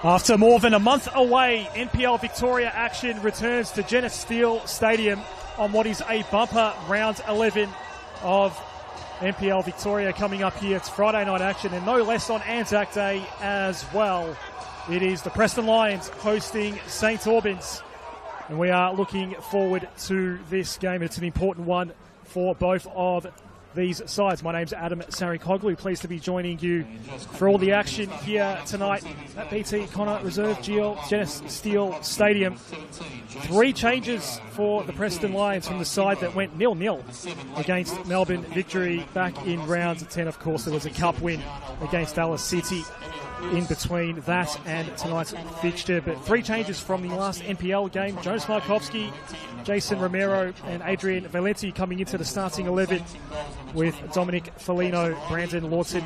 After more than a month away, NPL Victoria action returns to Genis Steel Stadium on what is a bumper round 11 of NPL Victoria coming up here. It's Friday night action and no less on Anzac Day as well. It is the Preston Lions hosting St Albans, and we are looking forward to this game. It's an important one for both of these sides. My name's Adam Sarikoglu. Pleased to be joining you for all the action here tonight at BT Connor Reserve Genis Steel Stadium. 3 changes for the Preston Lions from the side that went 0-0 against Melbourne Victory back in round 10. Of course, there was a cup win against Dallas City in between that and tonight's fixture. But 3 changes from the last NPL game. Jonas Markovski, Jason Romero and Adrian Valenti coming into the starting 11, with Dominic Foligno, Brandon Lawton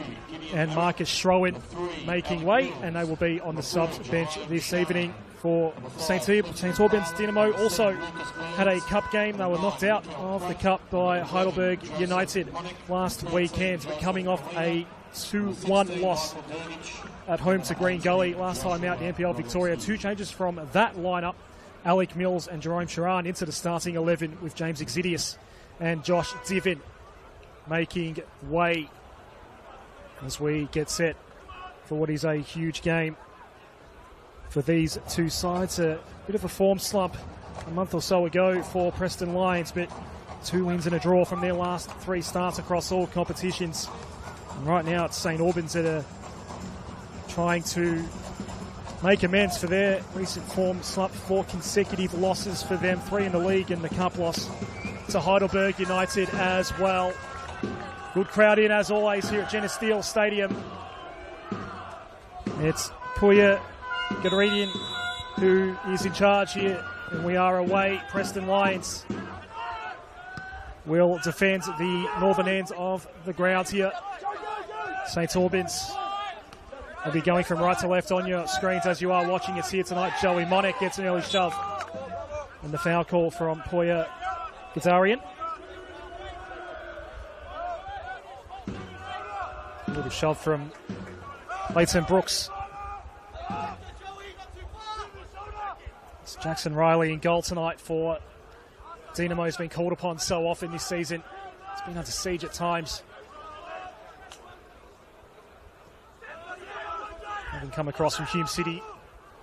and Marcus Schroen making way, and they will be on the subs bench this evening for St Albans. Dynamo also had a cup game. They were knocked out of the cup by Heidelberg United last weekend, but coming off a 2-1 loss at home to Green Gully last time out in NPL Victoria. 2 changes from that lineup. Alec Mills and Jerome Sharan into the starting 11, with James Exidius and Josh Divin making way as we get set for what is a huge game for these two sides. A bit of a form slump a month or so ago for Preston Lions, but 2 wins and a draw from their last 3 starts across all competitions. And right now it's St Albans that are trying to make amends for their recent form slump. 4 consecutive losses for them, 3 in the league and the cup loss to Heidelberg United as well. Good crowd in as always here at Genis Steel Stadium. It's Puya Gadaridian who is in charge here, and we are away. Preston Lions will defend the northern end of the ground here. St Albans will be going from right to left on your screens as you are watching us here tonight. Joey Monek gets an early shove, and the foul call from Puya Gadarian. A little shove from Leighton Brooks. It's Jackson Riley in goal tonight for Dynamo. Has been called upon so often this season. It's been under siege at times, having come across from Hume City,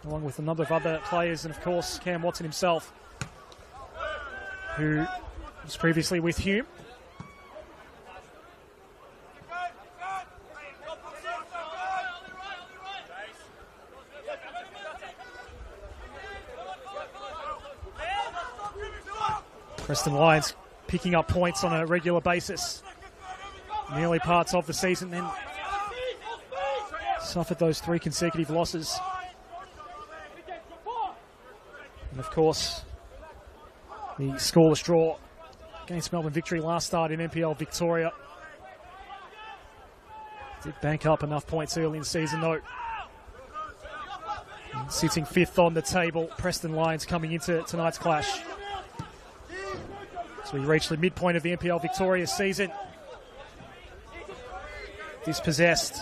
along with a number of other players, and of course Cam Watson himself, who was previously with Hume. Preston Lions picking up points on a regular basis in the early parts of the season, then suffered those 3 consecutive losses. And of course, the scoreless draw against Melbourne Victory last start in NPL Victoria. Did bank up enough points early in the season though. And sitting 5th on the table, Preston Lions coming into tonight's clash. So we reach the midpoint of the NPL Victoria season. Dispossessed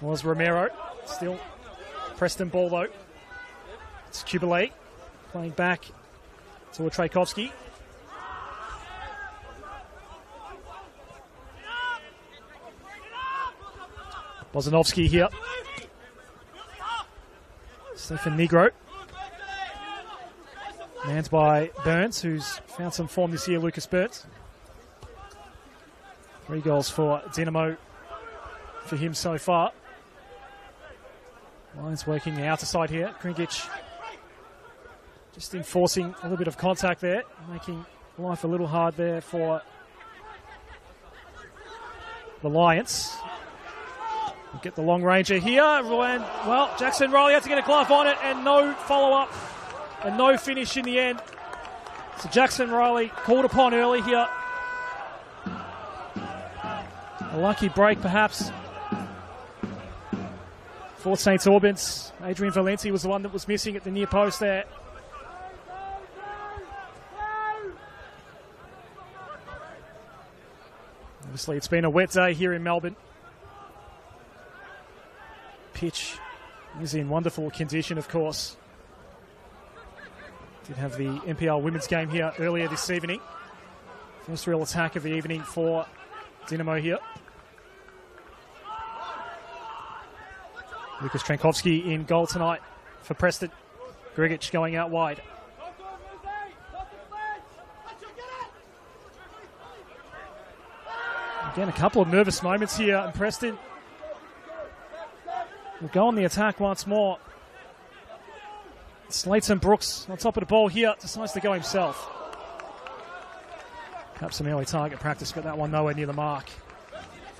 was Romero. Still Preston ball though. It's Kubalay playing back to Trajkovski. Bozanovsky here. Stefan Negro. Manned by Burns, who's found some form this year, Lucas Burns. 3 goals for Dynamo for him so far. Lions working the outer side here. Kringic just enforcing a little bit of contact there, making life a little hard there for the Lions. We'll get the long ranger here. And, well, Jackson Riley had to get a glove on it and no follow-up and no finish in the end. So Jackson Riley called upon early here. A lucky break, perhaps, for St Albans. Adrian Valenti was the one that was missing at the near post there. Obviously, it's been a wet day here in Melbourne. Pitch is in wonderful condition, of course. Did have the NPL women's game here earlier this evening. First real attack of the evening for Dynamo here. Lucas Trankovsky in goal tonight for Preston. Grigic going out wide. Again, a couple of nervous moments here, and Preston will go on the attack once more. Slayton Brooks on top of the ball here, decides to go himself. Perhaps some early target practice, but that one nowhere near the mark.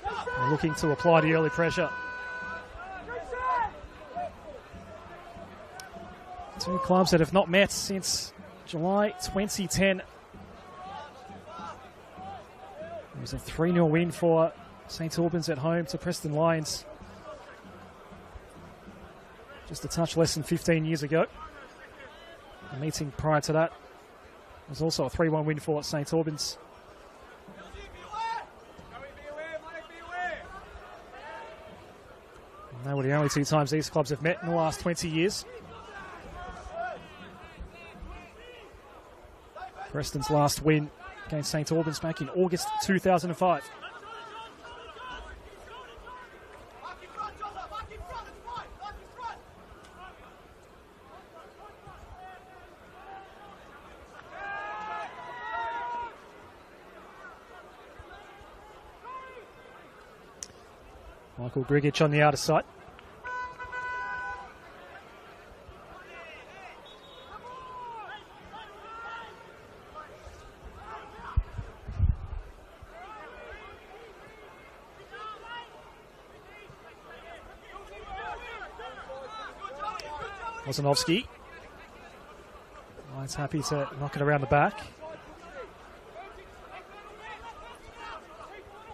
They're looking to apply the early pressure. Two clubs that have not met since July 2010. It was a 3-0 win for St Albans at home to Preston Lions. Just a touch less than 15 years ago. The meeting prior to that was also a 3-1 win for St Albans. And they were the only two times these clubs have met in the last 20 years. Preston's last win against St Albans back in August 2005. Michael Grigic on the outer side. Bozanovsky. Lions happy to knock it around the back.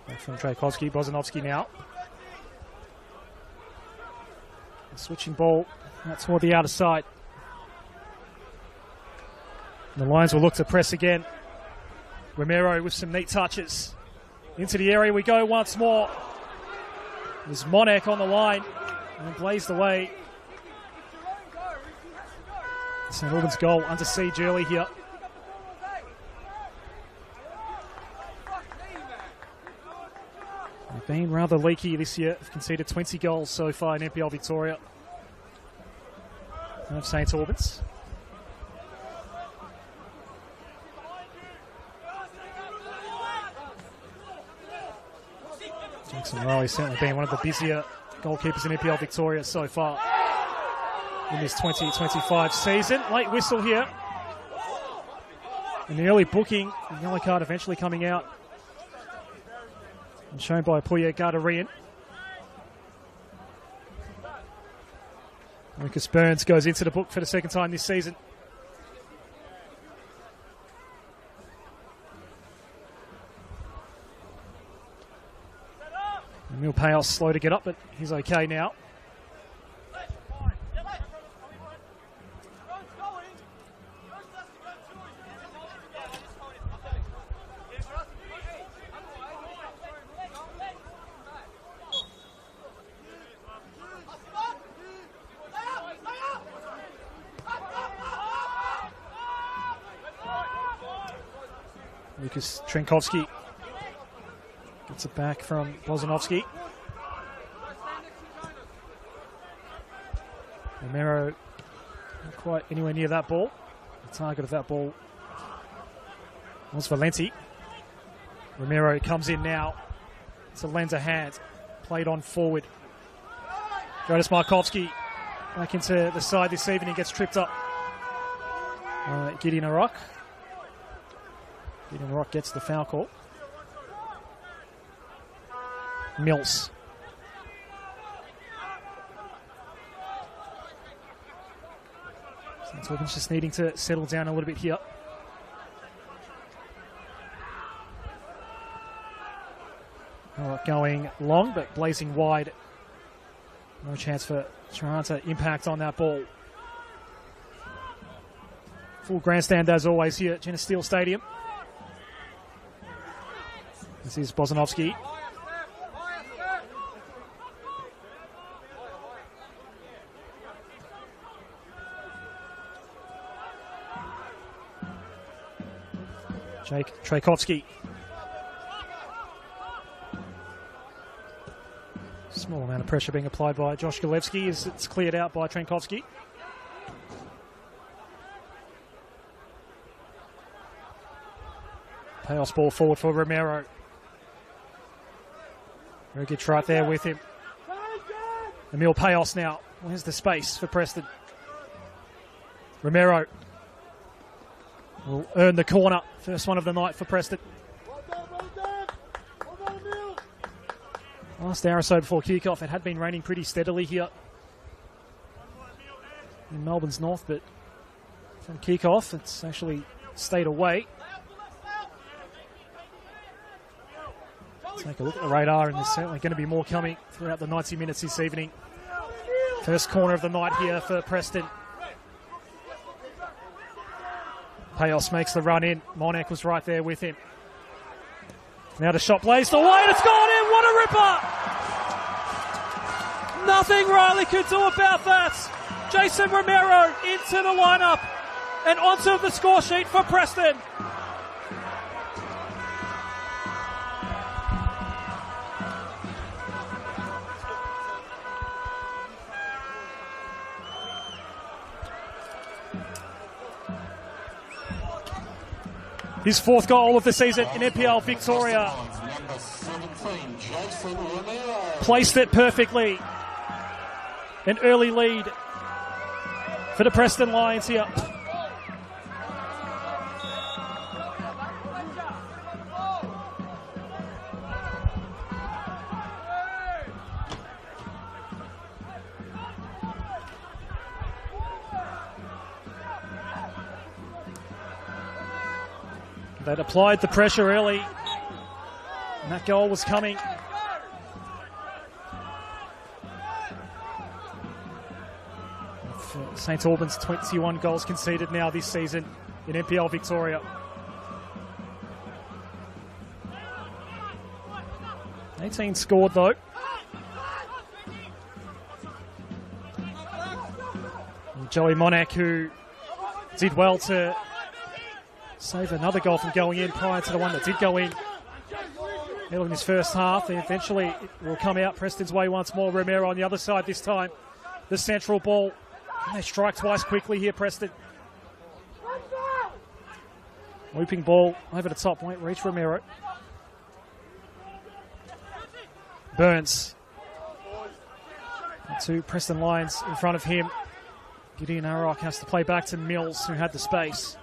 Back from Trajkovsky. Bozanovsky now. A switching ball out toward the outer side. And the Lions will look to press again. Romero with some neat touches. Into the area we go once more. There's Monek on the line and blazed away. St Albans' goal under siege early here. They've been rather leaky this year. They've conceded 20 goals so far in NPL Victoria. Of St Albans. Jackson Riley certainly been one of the busier goalkeepers in NPL Victoria so far in this 2025 season. Late whistle here. And the early booking, the yellow card eventually coming out. And shown by Puya Gardarian. Lucas Burns goes into the book for the second time this season. Emil Payos slow to get up, but he's okay now. Lucas Trenkovsky gets it back from Bozanovsky. Romero not quite anywhere near that ball. The target of that ball was Valenti. Romero comes in now to lend a hand. played on forward. Jonas Markovski back into the side this evening, gets tripped up. Gideon Arock. Gideon Arock gets the foul call. Mills. St. Albans just needing to settle down a little bit here. Going long, but blazing wide. No chance for Toronto to impact on that ball. Full grandstand as always here at Jenna Steele Stadium. This is Bozanovsky. Jake Trajkovski. Small amount of pressure being applied by Josh Galevsky as it's cleared out by Trenkovsky. Payoff's ball forward for Romero. Rugic right there with him. Emil Payos now. Where's the space for Preston? Romero will earn the corner. First one of the night for Preston. Last hour or so before kickoff, it had been raining pretty steadily here in Melbourne's north, but from kickoff, it's actually stayed away. Take a look at the radar, and there's certainly going to be more coming throughout the 90 minutes this evening. First corner of the night here for Preston. Payos makes the run in. Monek was right there with him. Now the shot blazed away, and it's gone in. What a ripper! Nothing Riley could do about that. Jason Romero into the lineup and onto the score sheet for Preston. His fourth goal of the season in NPL Victoria. Placed it perfectly. An early lead for the Preston Lions here. They'd applied the pressure early, and that goal was coming. St. Albans 21 goals conceded now this season in NPL Victoria. $18 scored though. And Joey Monek, who did well to save another goal from going in prior to the one that did go in. In his first half, and eventually it will come out Preston's way once more. Romero on the other side this time. The central ball. And they strike twice quickly here, Preston. Looping ball over the top, won't reach Romero. Burns. Two Preston Lions in front of him. Gideon Arock has to play back to Mills, who had the space.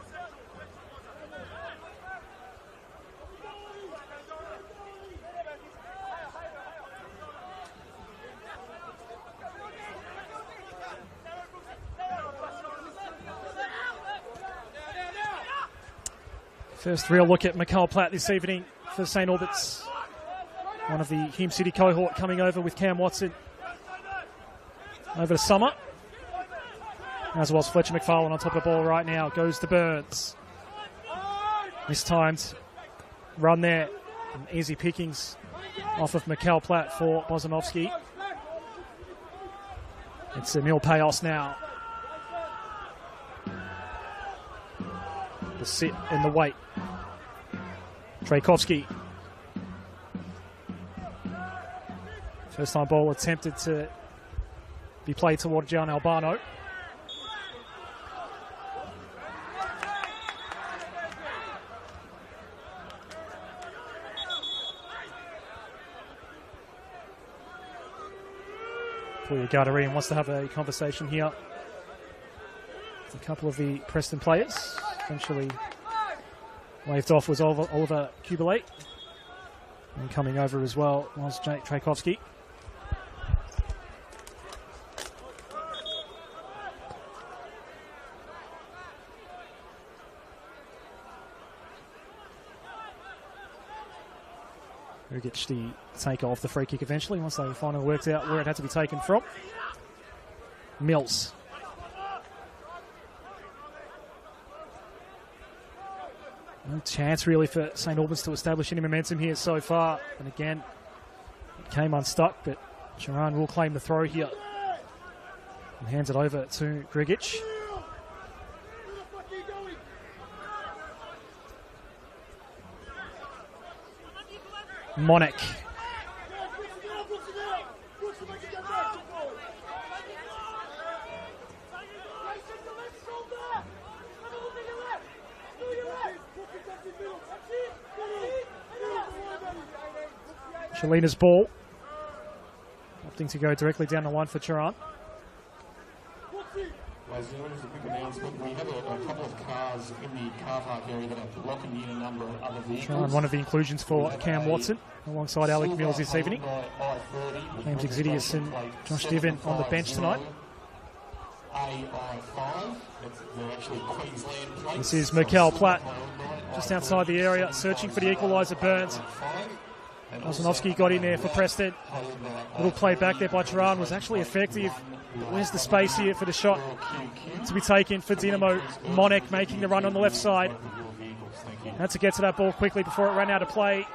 First real look at McCall Platt this evening for St. Albans. One of the Hume City cohort coming over with Cam Watson over the summer. As well as Fletcher McFarlane on top of the ball right now. Goes to Burns. Mistimed run there. And easy pickings off of McCall Platt for Bozanovsky. It's Emil Payos now. The sit and the wait. Trajkovsky. First time ball attempted to be played toward Gian Albano. Clear Guttery and wants to have a conversation here with a couple of the Preston players. Eventually waved off was Oliver Kubalate. And coming over as well was Jake Trajkovski. Rugic the take off the free kick eventually once they finally worked out where it had to be taken from. Mills. No chance really for St Albans to establish any momentum here so far. And again, it came unstuck, but Charan will claim the throw here. And hands it over to Grigic. Monek. Shalina's ball. Opting to go directly down the line for Charan. As a quick announcement, we have a couple of cars in the car park area that are blocking in a number of other vehicles. Charan, one of the inclusions for Cam Watson, alongside Alec Mills this evening. James Exidius and Josh Diven on the bench tonight. This is Mikel Platt, just outside the area, searching for the equaliser. Burns. Ozanovsky got in there for Preston. Little play back there by Charan was actually effective. Where's the space here for the shot to be taken for Dinamo? Monek making the run on the left side. Had to get to that ball quickly before it ran out of play.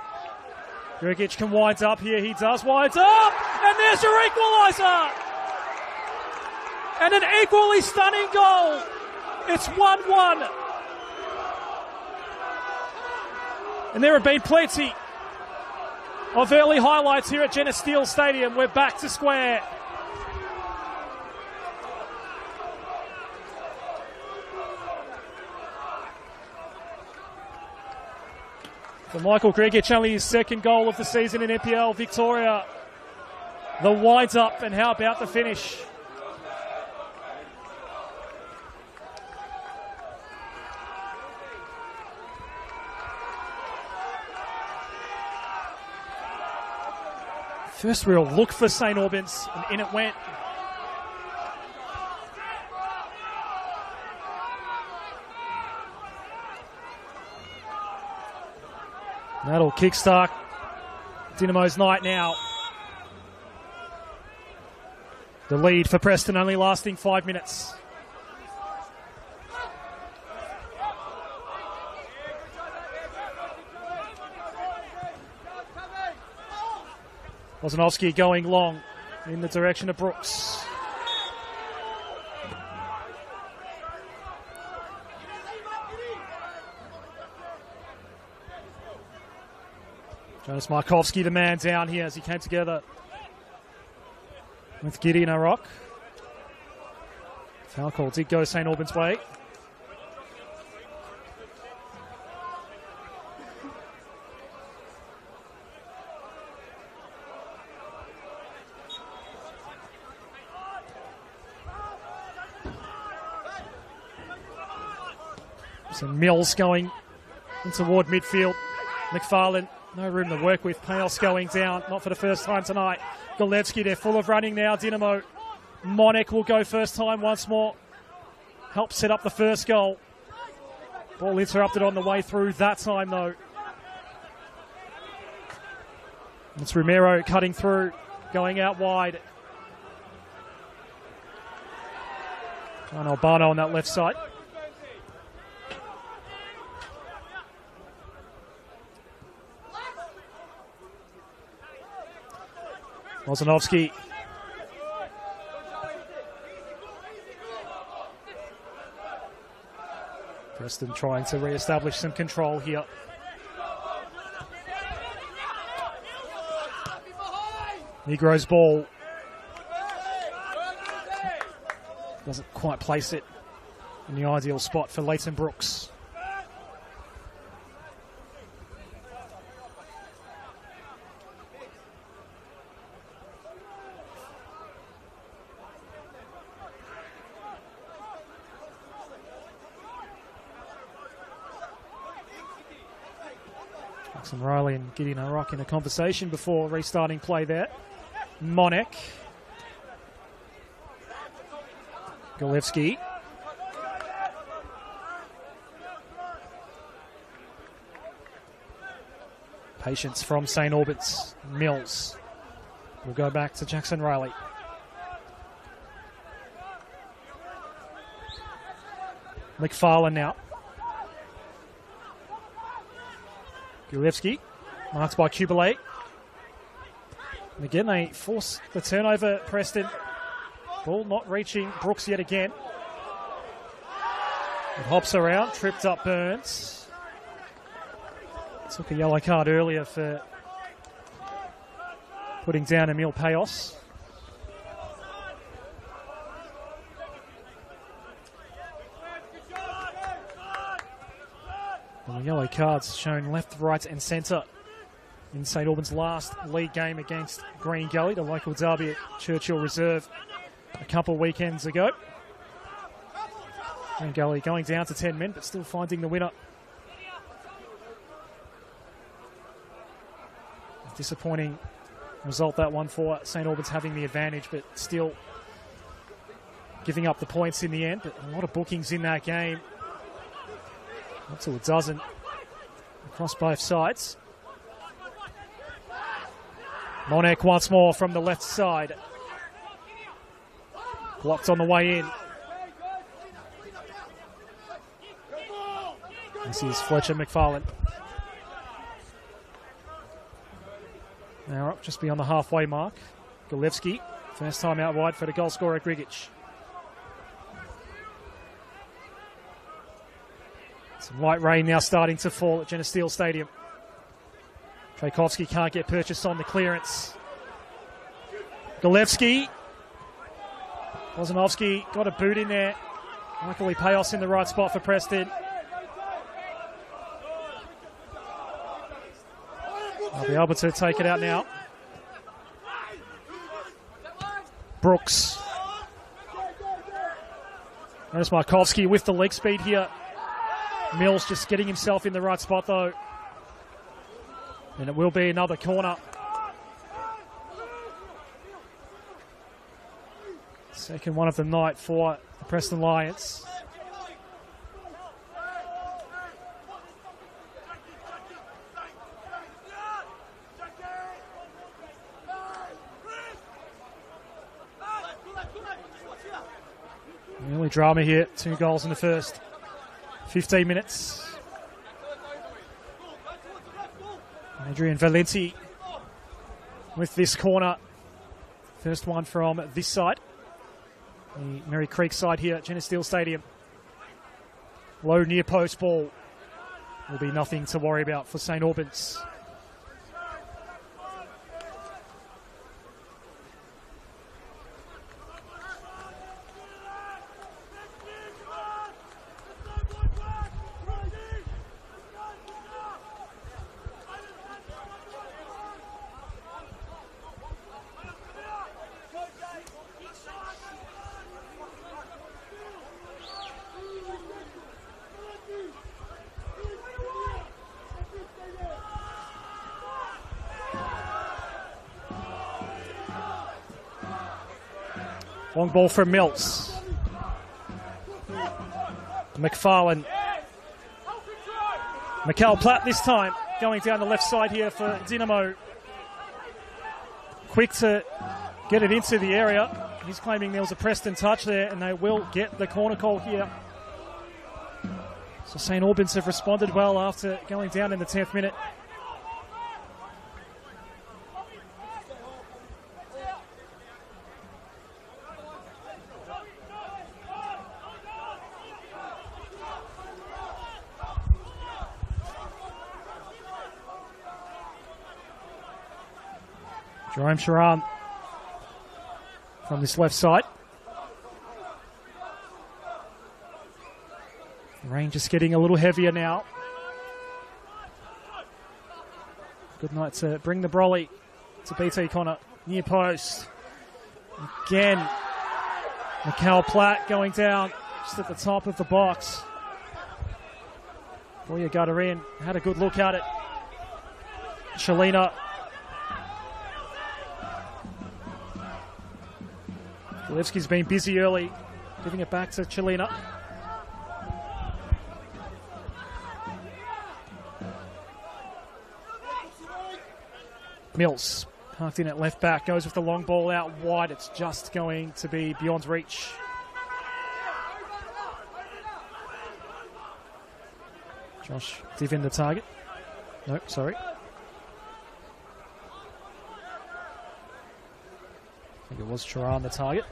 Jurgic can wind up here. He does wind up. And there's your equaliser. And an equally stunning goal. It's 1-1. And there have been plenty of early highlights here at Geneseo Stadium. We're back to square. For Michael Grigic, only his second goal of the season in NPL Victoria. The wind up, and how about the finish? First real look for St Albans, and in it went. That'll kickstart Dynamo's night now. The lead for Preston only lasting 5 minutes. Ozanovsky going long in the direction of Brooks. Jonas Markovski, the man down here as he came together with Gideon O'Rourke. Foul call did go St Albans' way. So Mills going in toward midfield. McFarlane, no room to work with. Panos going down, not for the first time tonight. Golevsky, they're full of running now. Dynamo. Monek will go first time once more. Help set up the first goal. Ball interrupted on the way through that time though. It's Romero cutting through, going out wide. John Albano on that left side. Ozanovsky. Preston trying to re-establish some control here. Negro's ball. Doesn't quite place it in the ideal spot for Leighton Brooks. Jackson Riley and Gideon O'Rourke in a conversation before restarting play there. Monek. Golevsky. Patience from St. Albans. Mills will go back to Jackson Riley. McFarlane now. Golevsky, marked by Kubelet. And again, they force the turnover, Preston. Ball not reaching Brooks yet again. It hops around, tripped up Burns. Took a yellow card earlier for putting down Emil Payos. And the yellow cards shown left, right and centre in St. Albans' last league game against Green Gully, the local derby at Churchill Reserve a couple weekends ago. Green Gully going down to 10 men, but still finding the winner. A disappointing result, that one, for St. Albans having the advantage, but still giving up the points in the end. But a lot of bookings in that game. Up to a dozen across both sides. Monek once more from the left side. Blocked on the way in. This is Fletcher McFarlane. Now up just beyond the halfway mark. Golevsky, first time out wide for the goal scorer Grigic. Some light rain now starting to fall at Geneseo Stadium. Tchaikovsky can't get purchased on the clearance. Golevsky. Wozanovsky got a boot in there. Luckily Payos in the right spot for Preston. They'll be able to take it out now. Brooks. Notice Markovsky with the leg speed here. Mills just getting himself in the right spot though. And it will be another corner. Second one of the night for the Preston Lions. The only drama here, 2 goals in the first 15 minutes. Adrian Valenti with this corner. First one from this side. The Merry Creek side here at Geneseo Stadium. Low near post ball. Will be nothing to worry about for St. Albans. Long ball from Mills. McFarlane. Mikhail Platt this time going down the left side here for Dynamo. Quick to get it into the area. He's claiming there was a Preston touch there, and they will get the corner call here. So St. Albans have responded well after going down in the 10th minute. Jerome Sharam from this left side. Rain just getting a little heavier now. Good night to bring the brolly to BT Connor. Near post. Again, Mikhail Platt going down just at the top of the box. Boya got her in, had a good look at it. Chelina. Golevski's been busy early, giving it back to Chelina. Mills, parked in at left back, goes with the long ball out wide. It's just going to be beyond reach. Josh Divin the target. No, sorry. I think it was Charan the target.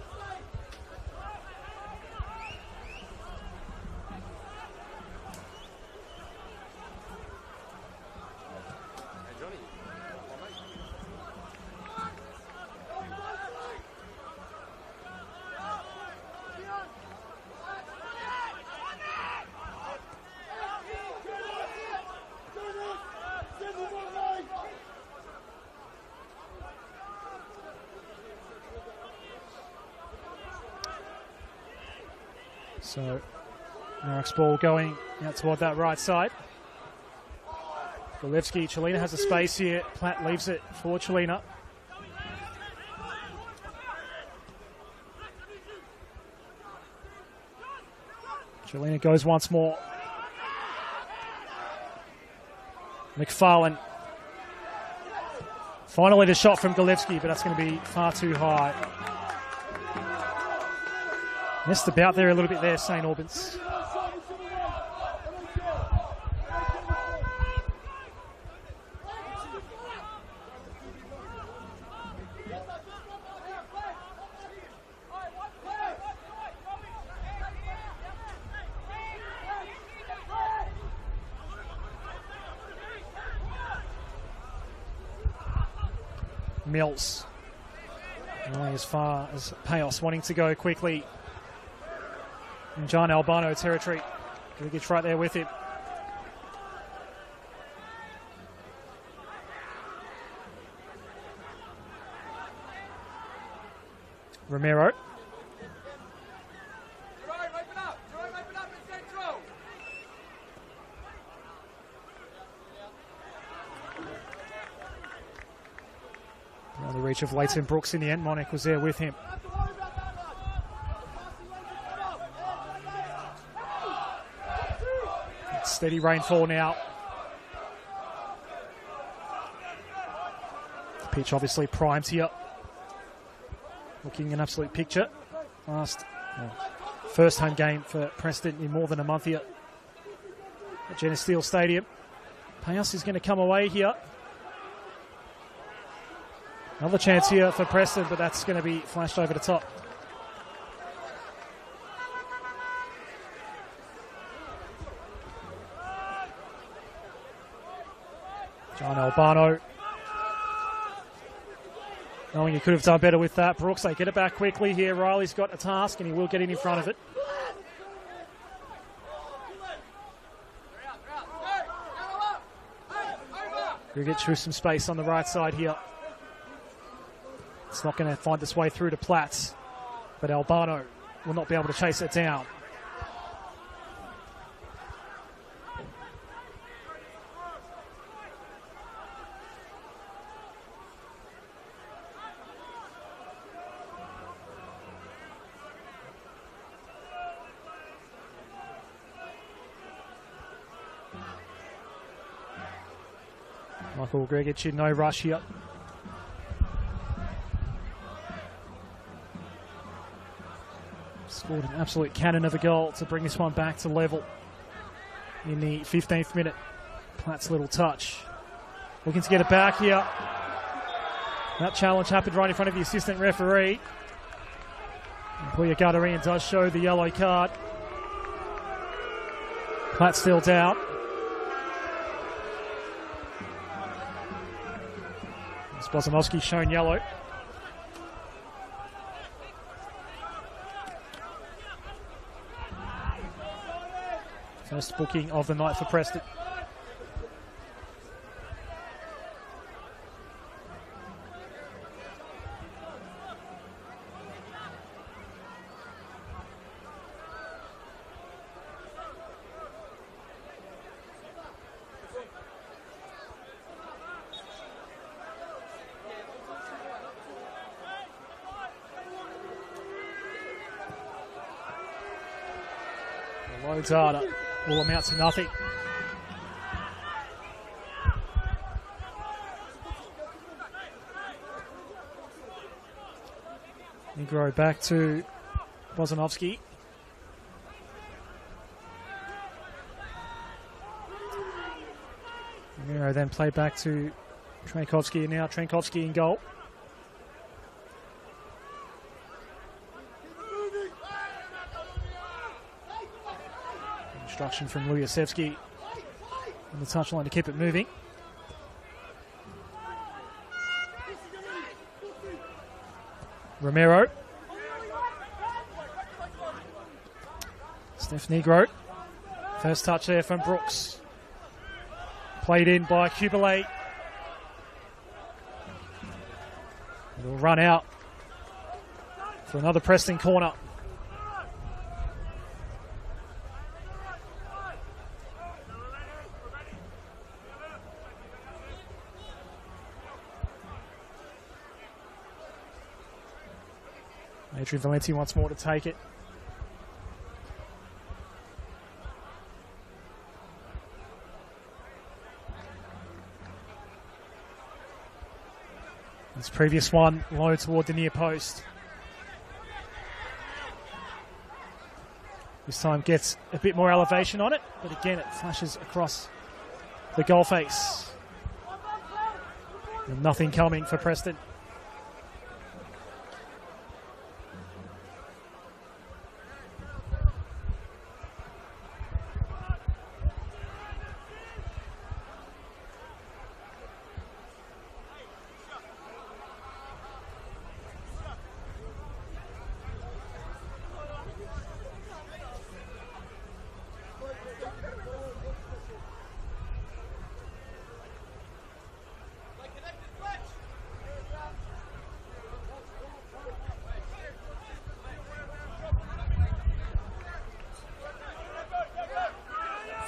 So, Marek's ball going out toward that right side. Golevski, Chelina has a space here. Platt leaves it for Chelina. Chelina goes once more. McFarlane. Finally the shot from Golevski, but that's going to be far too high. Missed about there a little bit there, St. Albans. Mills. Only as far as Payos wanting to go quickly. In John Albano territory. Grigic right there with him. Romero. The reach of Leighton Brooks in the end. Monik was there with him. Steady rainfall now. The pitch obviously primed here. Looking an absolute picture. First home game for Preston in more than a month here at Geneseo Stadium. Payos is going to come away here. Another chance here for Preston, but that's going to be flashed over the top. John Albano. Knowing he could have done better with that. Brooks, they get it back quickly here. Riley's got a task and he will get in front of it. Grigic with some space on the right side here. It's not going to find its way through to Platts, but Albano will not be able to chase it down. Michael Grigic in no rush here. Scored an absolute cannon of a goal to bring this one back to level in the 15th minute. Platt's little touch. Looking to get it back here. That challenge happened right in front of the assistant referee. Puya Gardarian does show the yellow card. Platt still down. Bosanowski shown yellow. First booking of the night for Preston. Low data will amount to nothing. Negro back to Bozanovsky. Negro then played back to Trankovsky, and now Trankovsky in goal. Instruction from Lujasevsky on the touchline to keep it moving. Romero. Steph Negro. First touch there from Brooks. Played in by Kubalay. It'll run out for another Preston corner. Adrian Valenti wants more to take it. This previous one low toward the near post. This time gets a bit more elevation on it, but again it flashes across the goal face. And nothing coming for Preston.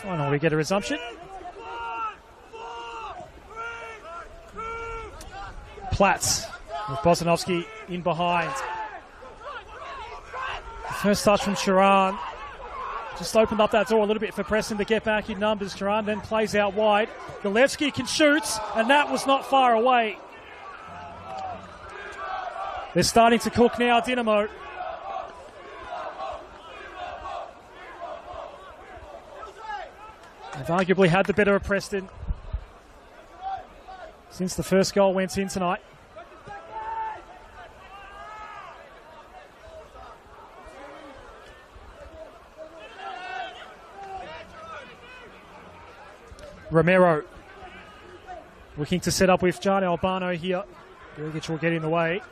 Finally, we get a resumption. Platts with Bozanovsky in behind. The first touch from Sharan just opened up that door a little bit for Preston to get back in numbers. Sharan then plays out wide. Golevsky can shoot, and that was not far away. They're starting to cook now, Dynamo. They've arguably had the better of Preston since the first goal went in tonight. Romero looking to set up with John Albano here. Jurgic will get in the way.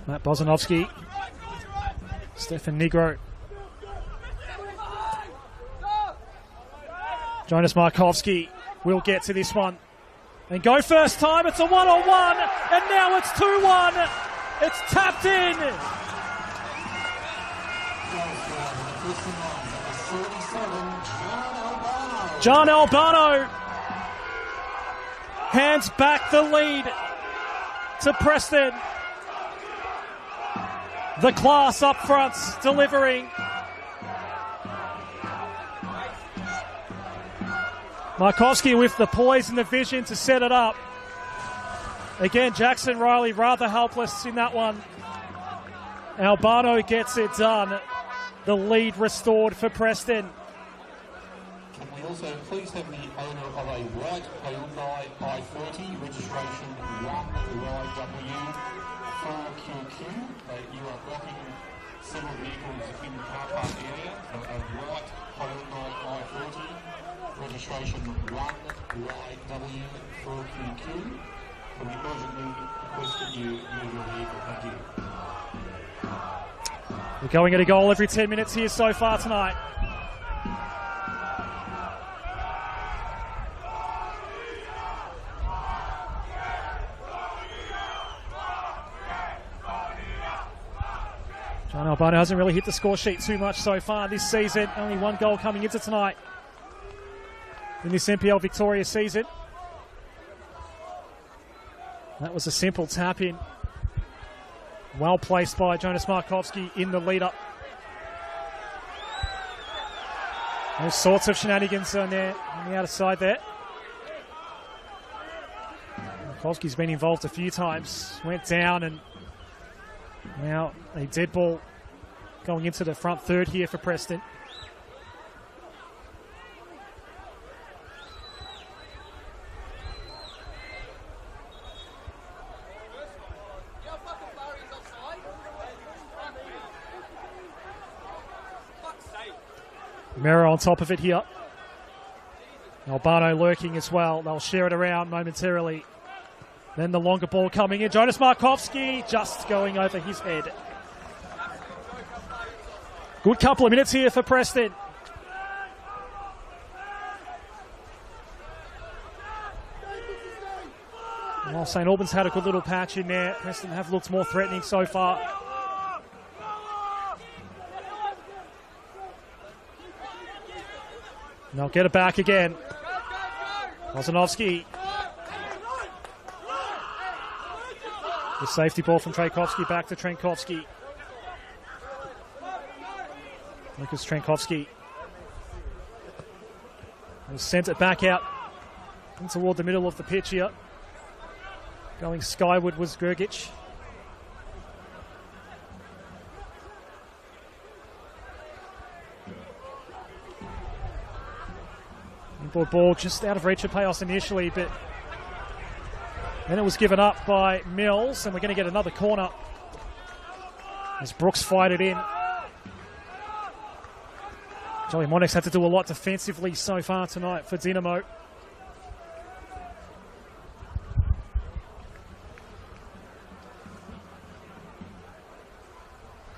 Matt Bozanovsky, Stefan Negro, Jonas Markovsky will get to this one and go first time. It's a one-on-one, and now it's 2-1. It's tapped in. John Albano hands back the lead to Preston. The class up front delivering. Markovsky with the poise and the vision to set it up. Again, Jackson Riley rather helpless in that one. Albano gets it done. The lead restored for Preston. Can we also please have the owner of a white Hyundai i30, registration 1YW4QQ. You are blocking several vehicles in the car park area. A white Hyundai i30, registration 1YW4QQ. Can we urgently request that you move your vehicle? Thank you. We're going at a goal every 10 minutes here so far tonight. John Albano hasn't really hit the score sheet too much so far this season. Only one goal coming into tonight. in this NPL Victoria season. That was a simple tap in. Well placed by Jonas Markovski in the lead up. All sorts of shenanigans on there on the outer side there. Markovski's been involved a few times. Went down, and now a dead ball going into the front third here for Preston. Romero on top of it here. Albano lurking as well. They'll share it around momentarily. Then the longer ball coming in. Jonas Markovski just going over his head. Good couple of minutes here for Preston. Well, St Albans had a good little patch in there. Preston have looked more threatening so far. And they'll get it back again. Kozanovski. The safety ball from Trajkovski back to Trenkovski. Lucas Trenkovski has sent it back out and toward the middle of the pitch here. Going skyward was Grgic. Inboard ball just out of reach of Payos initially, but then it was given up by Mills, and we're going to get another corner as Brooks fired it in. Jolly Monix had to do a lot defensively so far tonight for Dynamo.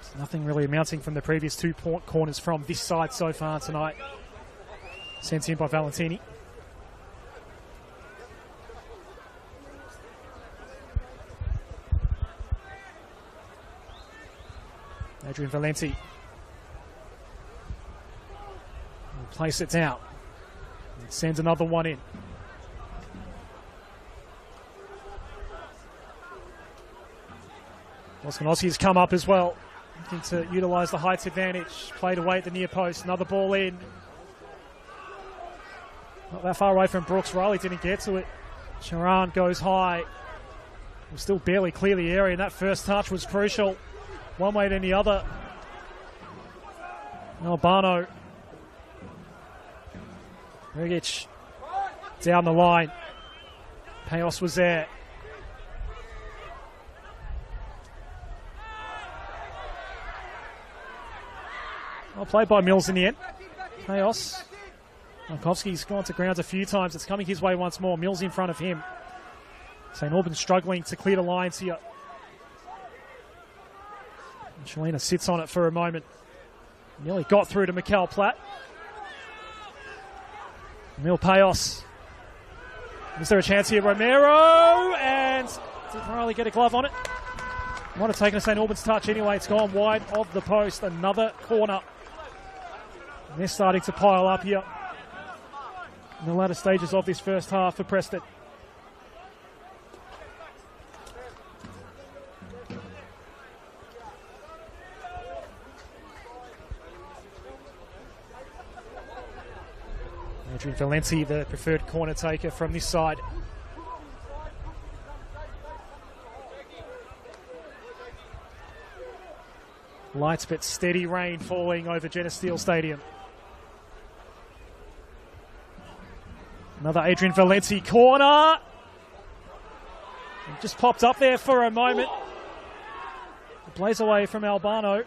There's nothing really amounting from the previous 2 corners from this side so far tonight. Sent in by Valentini. Adrian Valenti will place it down and sends another one in. Oskanowski's come up as well, looking to utilise the heights advantage. Played away at the near post, another ball in. Not that far away from Brooks. Riley didn't get to it. Sharan goes high. Will still barely clear the area, and that first touch was crucial. One way than the other. Albano. Grgic down the line. Payos was there. Well played by Mills in the end. Payos. Markovski's gone to ground a few times. It's coming his way once more. Mills in front of him. St Albans struggling to clear the lines here. Chelina sits on it for a moment. Nearly got through to Mikkel Platt. Emil Payos. Is there a chance here? Romero, and did Riley get a glove on it? Might have taken a St Albans touch anyway. It's gone wide of the post. Another corner. And they're starting to pile up here in the latter stages of this first half for Preston. Adrian Valenti, the preferred corner taker from this side. Light but steady rain falling over Geneseo Stadium. Another Adrian Valenti corner. It just popped up there for a moment. It plays away from Albano.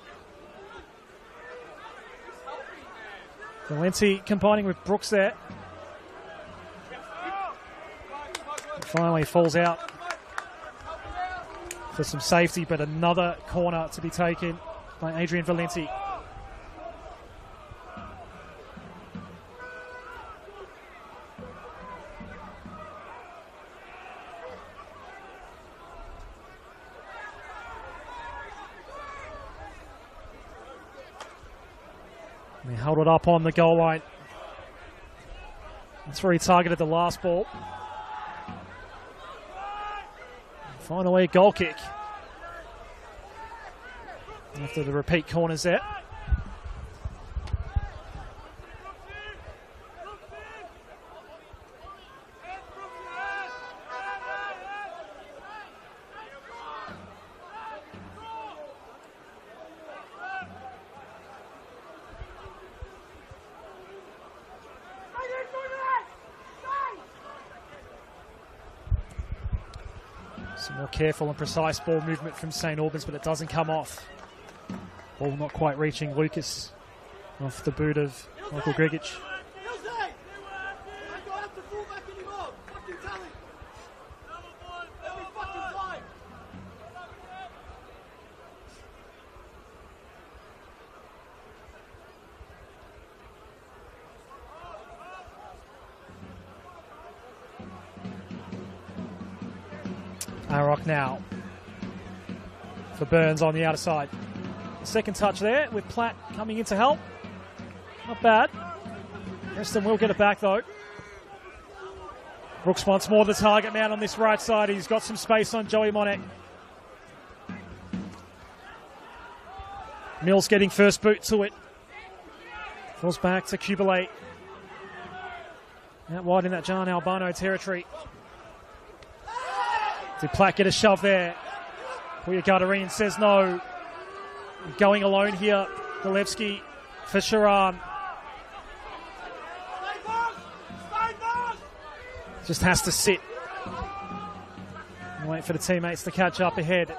Valenti combining with Brooks there. It finally falls out for some safety, but another corner to be taken by Adrian Valenti. They held it up on the goal line. That's where he targeted the last ball. Finally, a goal kick. After the repeat corners there. Some more careful and precise ball movement from St Albans, but it doesn't come off. Ball not quite reaching Lucas off the boot of Michael Gregic. Arrock now for Burns on the outer side. Second touch there with Platt coming in to help. Not bad. Preston will get it back though. Brooks once more the target man on this right side. He's got some space on Joey Monek. Mills getting first boot to it. Falls back to Kubalate. Out wide in that John Albano territory. Did Platt get a shove there? Puyagatarian says no. Going alone here, Golevsky for Sharan. Just has to sit and wait for the teammates to catch up ahead.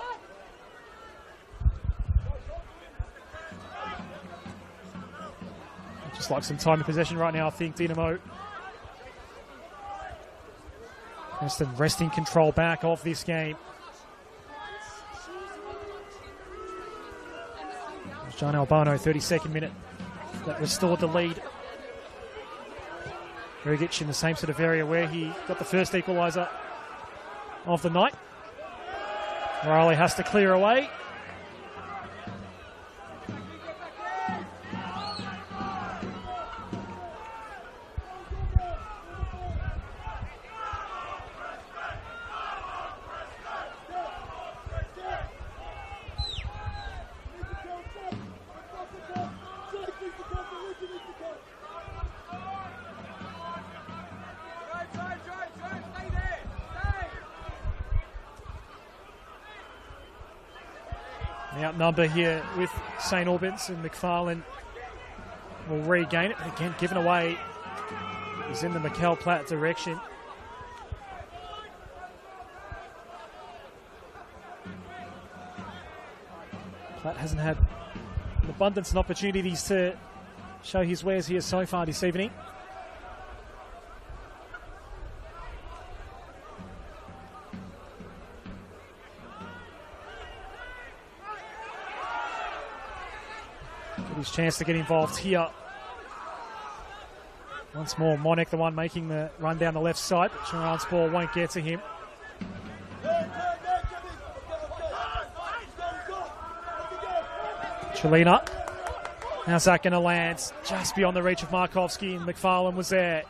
Just like some time in possession right now, I think, Dinamo. Preston wresting control back of this game. John Albano, 32nd minute, that restored the lead. Gregic in the same sort of area where he got the first equaliser of the night. Riley has to clear away. Outnumber here with St Albans, and McFarlane will regain it. But again, given away is in the Mikel Platt direction. Platt hasn't had an abundance of opportunities to show his wares here so far this evening. His chance to get involved here. Once more, Monek the one making the run down the left side, but Sharan's ball won't get to him. Chelina. How's that going to land? Just beyond the reach of Markovsky, and McFarlane was there.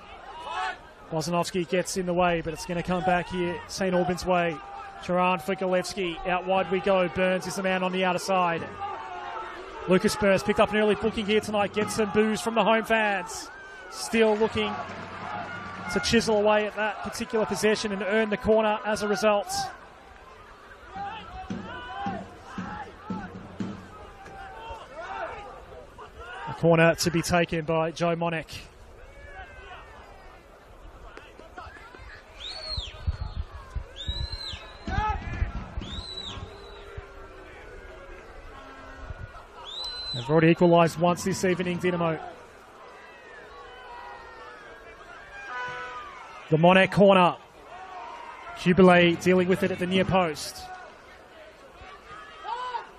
Bozanovsky gets in the way, but it's going to come back here St Albans' way. Sharan for Golevsky. Out wide we go. Burns is the man on the outer side. Lucas Burns picked up an early booking here tonight. Gets some boos from the home fans. Still looking to chisel away at that particular possession and earn the corner as a result. A corner to be taken by Joe Monek. They've already equalised once this evening, Dinamo. The Monek corner. Kubalate dealing with it at the near post.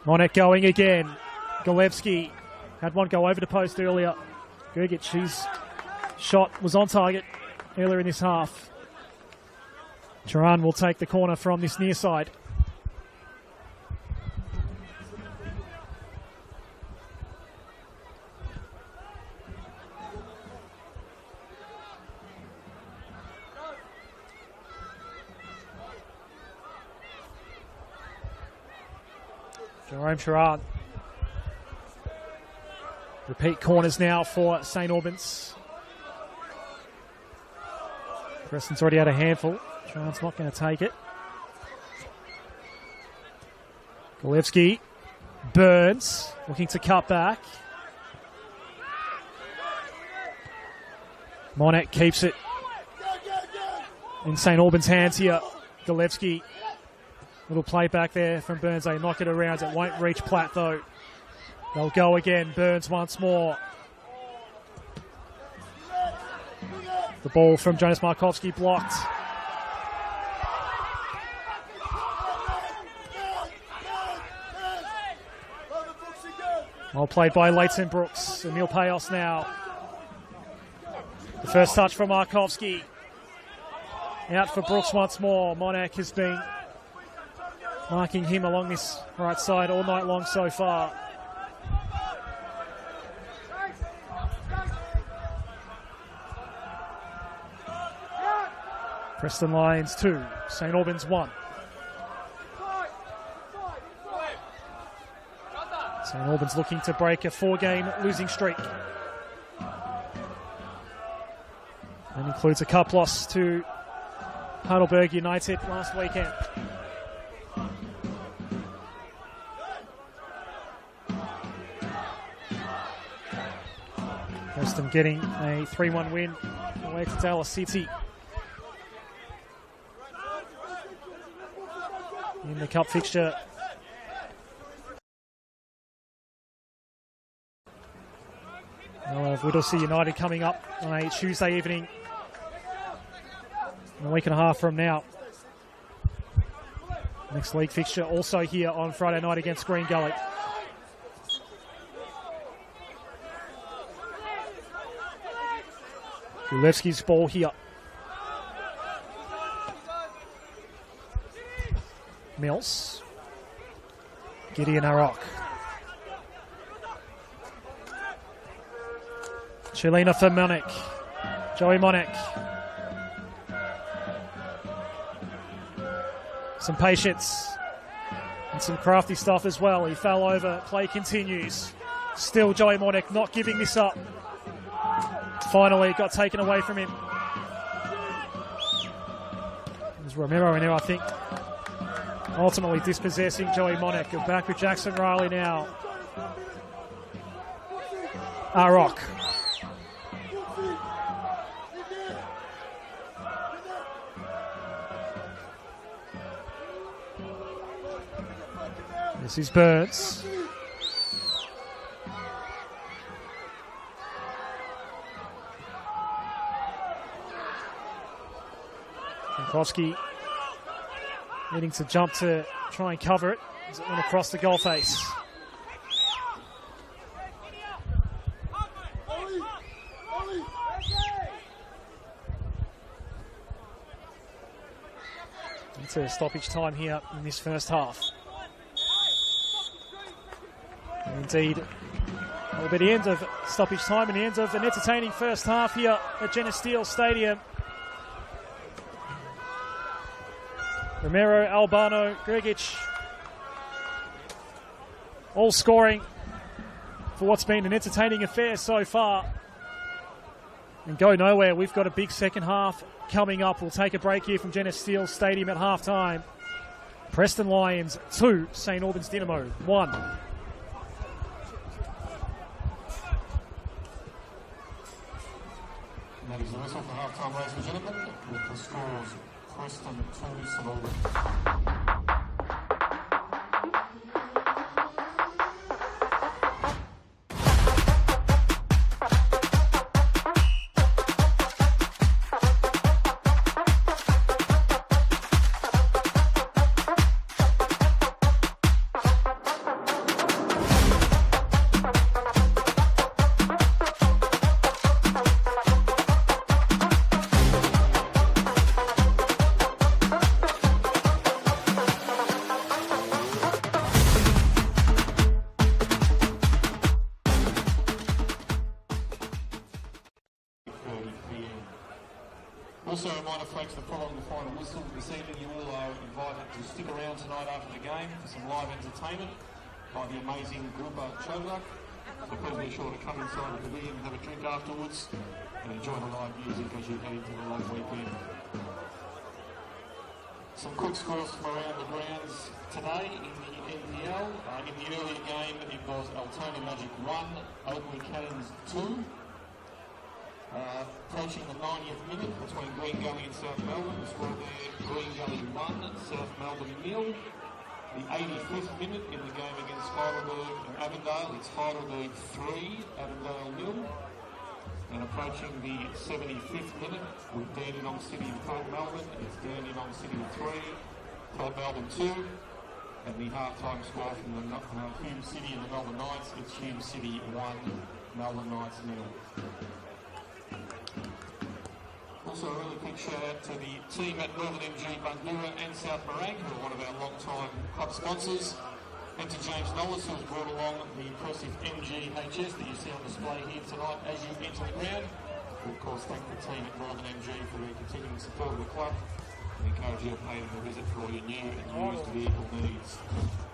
Monek going again. Golevsky had one go over the post earlier. Gregic, his shot was on target earlier in this half. Sharan will take the corner from this near side. Jerome Sherrard. Repeat corners now for St Albans. Preston's already had a handful. Sherrard's not going to take it. Golevsky. Burns looking to cut back. Monek keeps it in St Albans' hands here. Golevsky. Little play back there from Burns. They knock it around. It won't reach Platt though. They'll go again. Burns once more. The ball from Jonas Markovski blocked. Well played by Leighton Brooks. Emil Payos now. The first touch from Markovski. Out for Brooks once more. Monak has been marking him along this right side all night long so far. Preston Lions 2, St Albans 1. St Albans looking to break a 4-game losing streak. That includes a cup loss to Heidelberg United last weekend. Preston getting a 3-1 win away to Dallas City in the cup fixture. We'll have Whittlesea United coming up on a Tuesday evening in a week and a half from now. Next league fixture also here on Friday night against Green Gully. Gulevsky's ball here. Mills. Gideon Arok. Chilena for Monek. Joey Monek. Some patience and some crafty stuff as well. He fell over. Play continues. Still Joey Monek not giving this up. Finally got taken away from him. There's Romero in there, I think. Ultimately dispossessing Joey Monek. Go back with Jackson Riley now. Arok. This is Burns. Jankowski needing to jump to try and cover it as it went across the goal face. Into stoppage time here in this first half. And indeed, that will be the end of stoppage time and the end of an entertaining first half here at Jenna Steele Stadium. Romero, Albano, Gregic, all scoring for what's been an entertaining affair so far. And go nowhere, we've got a big second half coming up. We'll take a break here from Jenna Steele Stadium at half-time. Preston Lions 2, St Albans Dynamo 1. And that is the whistle for half-time, ladies and gentlemen, with the scores Preston 2, St Albans. Also a reminder, folks, that following the final whistle this evening, you all are invited to stick around tonight after the game for some live entertainment. by the amazing Grupa Chodra. So please be sure to come inside the pavilion and have a drink afterwards and enjoy the live music as you head into the long weekend. Some quick scores from around the grounds today in the NPL. In the earlier game, it was Altona Magic 1, Oakley Cannons 2. Approaching the 90th minute between Green Gully and South Melbourne, the score there, Green Gully 1, South Melbourne 0. The 85th minute in the game against Heidelberg and Avondale, it's Heidelberg 3, Avondale 0. And approaching the 75th minute with Dandenong City and Port Melbourne, it's Dandenong City 3, Port Melbourne 2. And the half-time score from the Hume City and the Melbourne Knights, it's Hume City 1, Melbourne Knights 0. Also a really quick shout out to the team at Melbourne MG Bundoora and South Morang, who are one of our long-time club sponsors, and to James Nollis, who has brought along the impressive MGHS that you see on display here tonight as you enter the ground. We of course thank the team at Melbourne MG for their continuing support of the club and encourage you to pay them a visit for all your new and used vehicle needs.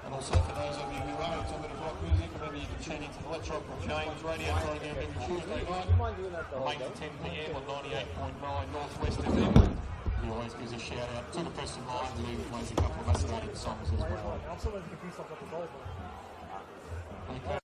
And also for those of you who are into a bit of rock music, remember you can tune into the Let's Rock with James radio program every Tuesday night from 8 to 10 PM on 98.9 Northwest FM. He always gives a shout out to the Preston line and he plays a couple of fascinating songs as well. Okay.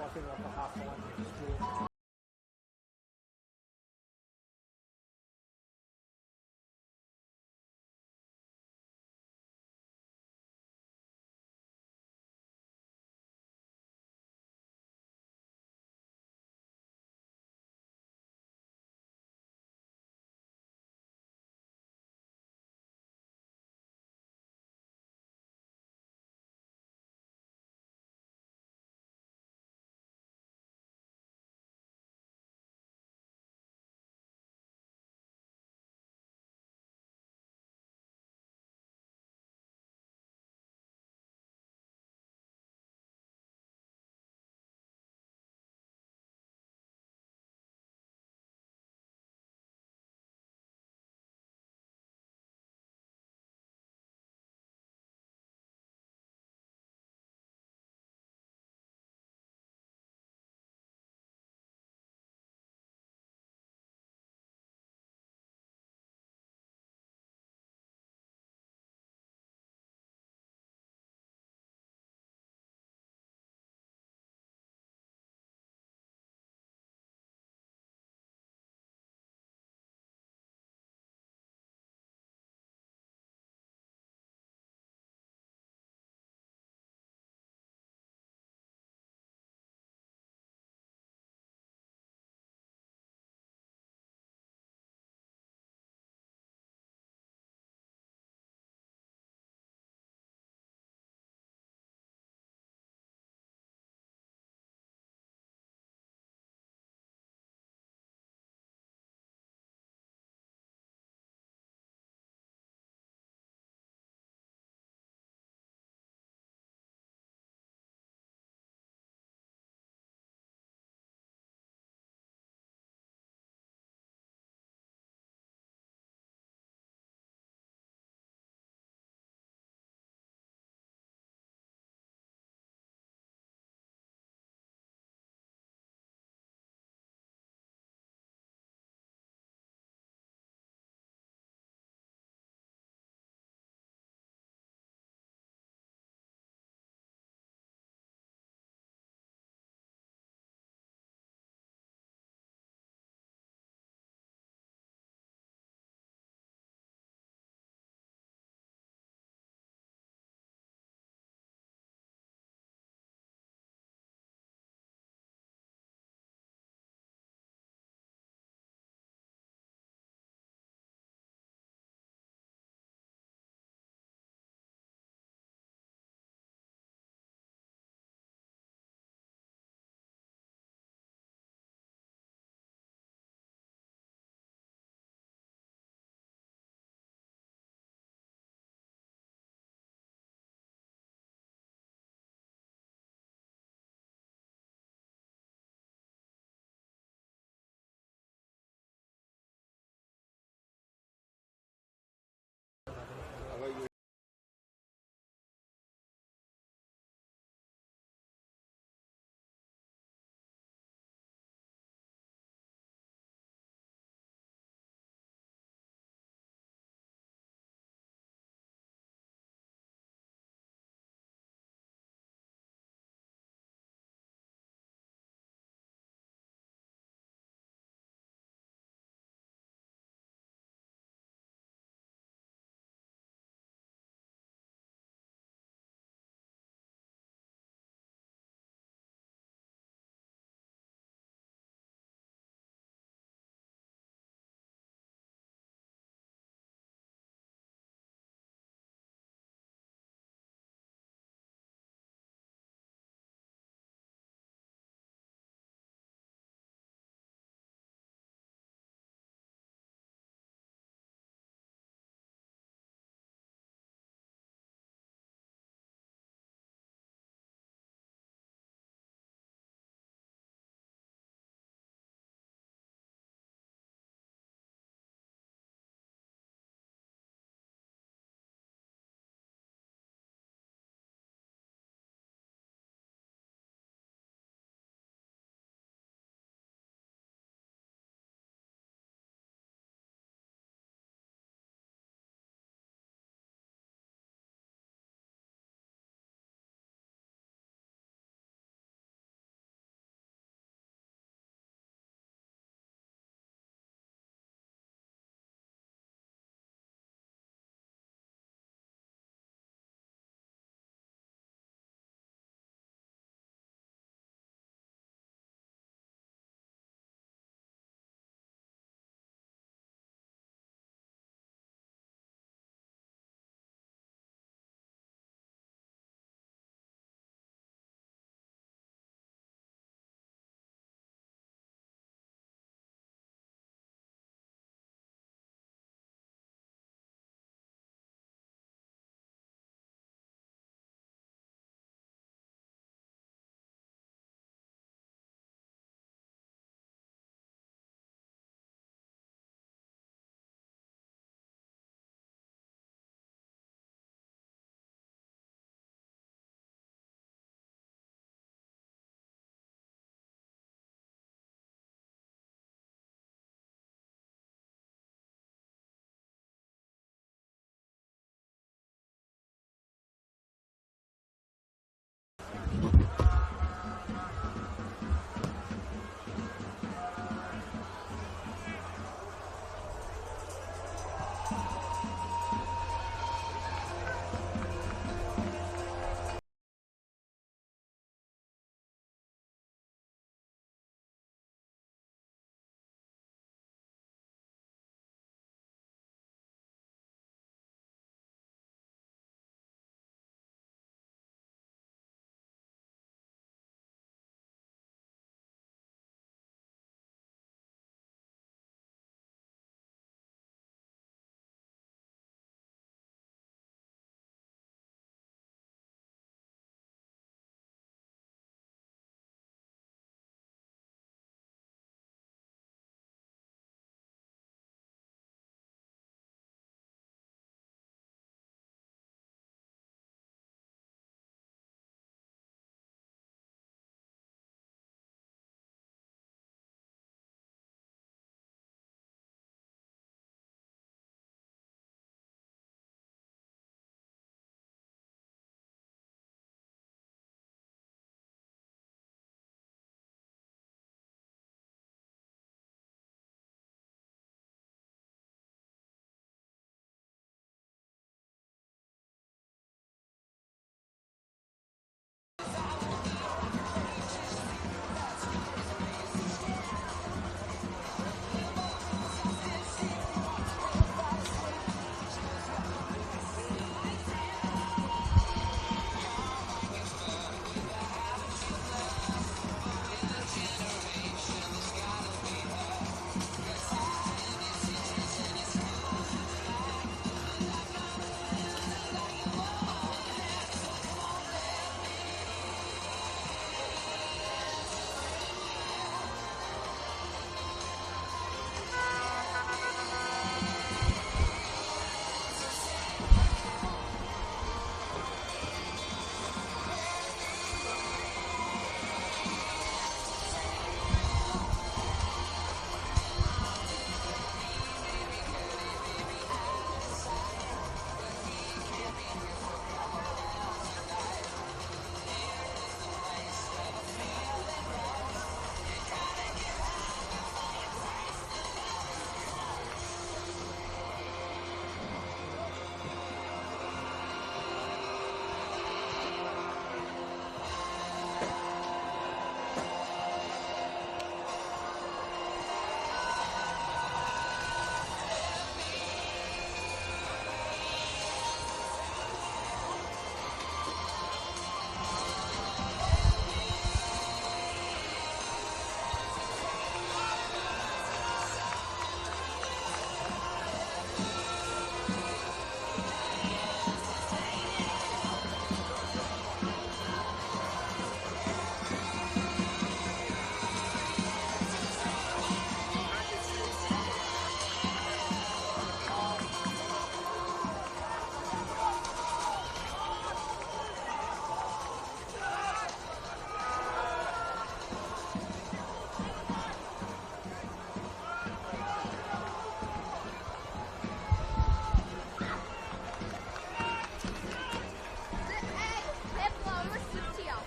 I think like a half line.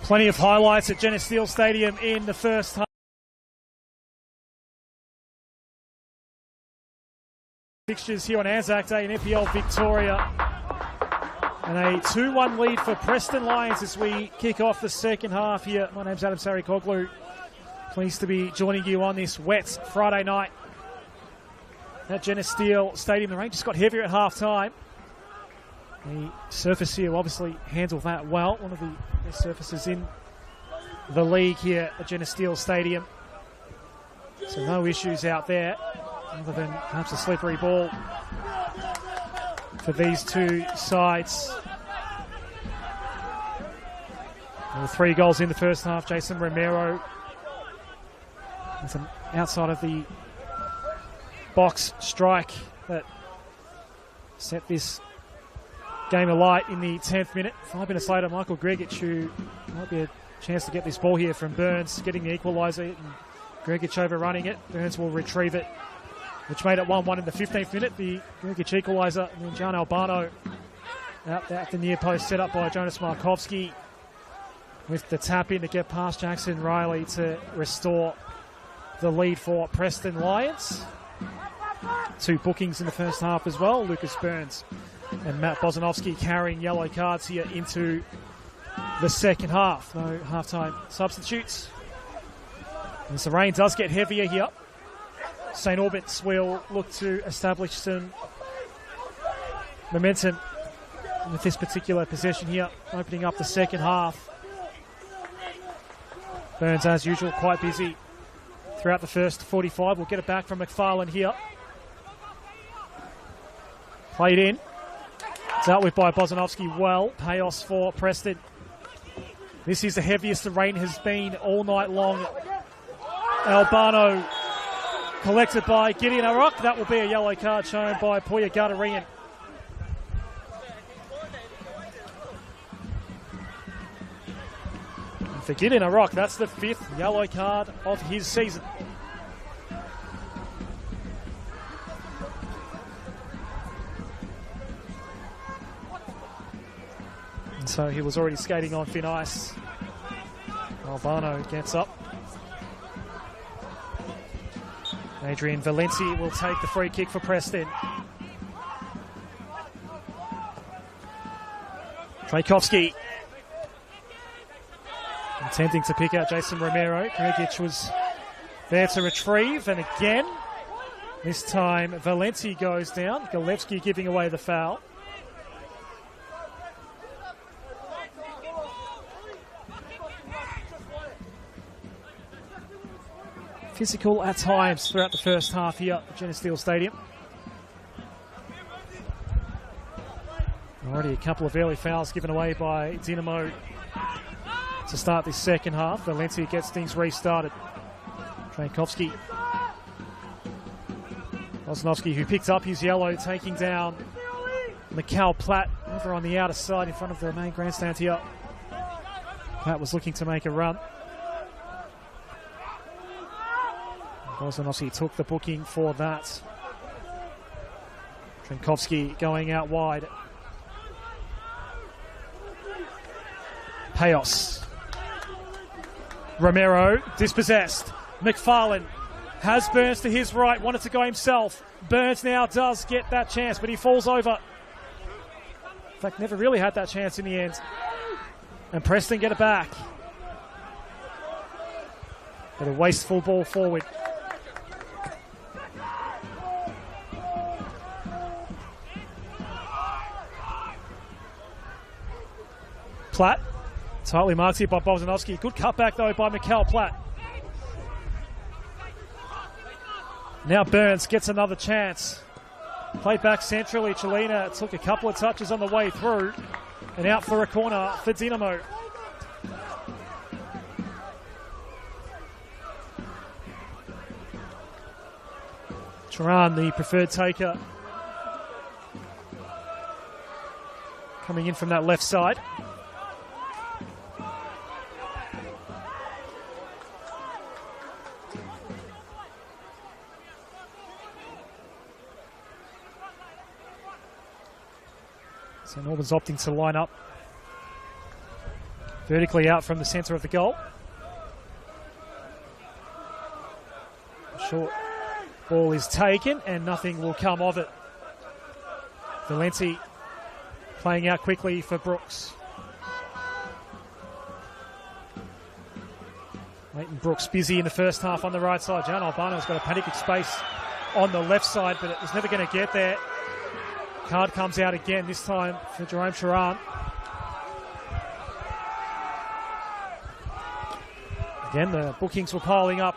Plenty of highlights at Geneseo Stadium in the first half. Fixtures here on Anzac Day in NPL Victoria. And a 2-1 lead for Preston Lions as we kick off the second half here. My name's Adam Sarikoglu. Pleased to be joining you on this wet Friday night at Geneseo Stadium. The rain just got heavier at half time. The surface here will obviously handle that well. One of the best surfaces in the league here at Geneseo Stadium. So no issues out there, other than perhaps a slippery ball for these two sides. There were 3 goals in the first half. Jason Romero with an outside of the box strike that set this game alight in the 10th minute. 5 minutes later, Michael Gregic, who might be a chance to get this ball here from Burns, getting the equaliser, and Gregic overrunning it. Burns will retrieve it, which made it 1-1 in the 15th minute. The Gregic equaliser, and then John Albano out at the near post, set up by Jonas Markovski with the tap in to get past Jackson Riley to restore the lead for Preston Lions. 2 bookings in the first half as well. Lucas Burns and Matt Bozanovsky carrying yellow cards here into the second half. No halftime substitutes. As the rain does get heavier here, St Albans will look to establish some momentum with this particular possession here, opening up the second half. Burns, as usual, quite busy throughout the first 45. We'll get it back from McFarlane here. Played in. Dealt with by Bozanovsky well. Payoffs for Preston. This is the heaviest the rain has been all night long. Albano collected by Gideon Arok. That will be a yellow card shown by Puya Gatarian. For Gideon Arok, that's the 5th yellow card of his season. And so he was already skating on thin ice. Albano gets up. Adrian Valenti will take the free kick for Preston. Trajkovski intending to pick out Jason Romero. Gregic was there to retrieve, and again, this time Valenti goes down. Galevsky giving away the foul. Physical at times throughout the first half here at Geneseo Stadium. Already a couple of early fouls given away by Dynamo to start this second half. Valencia gets things restarted. Trajkovski. Bozanovsky, who picked up his yellow, taking down Mikal Platt over on the outer side in front of the main grandstand here. Platt was looking to make a run. Bozanovsky took the booking for that. Trajkovski going out wide. Payos. Romero dispossessed. McFarlane has Burns to his right, wanted to go himself. Burns now does get that chance, but he falls over. In fact, never really had that chance in the end. And Preston get it back. But a wasteful ball forward. Platt, tightly marked here by Bozanovsky. Good cutback though by Mikal Platt. Now Burns gets another chance. Played back centrally. Chelina took a couple of touches on the way through. And out for a corner for Dynamo. Turan, the preferred taker, coming in from that left side. St Albans opting to line up vertically out from the centre of the goal. Short ball is taken and nothing will come of it. Valenti playing out quickly for Brooks. Leighton Brooks busy in the first half on the right side. John Albano's got a panic space on the left side, but it was never going to get there. Card comes out again, this time for Jerome Sharan. Again, the bookings were piling up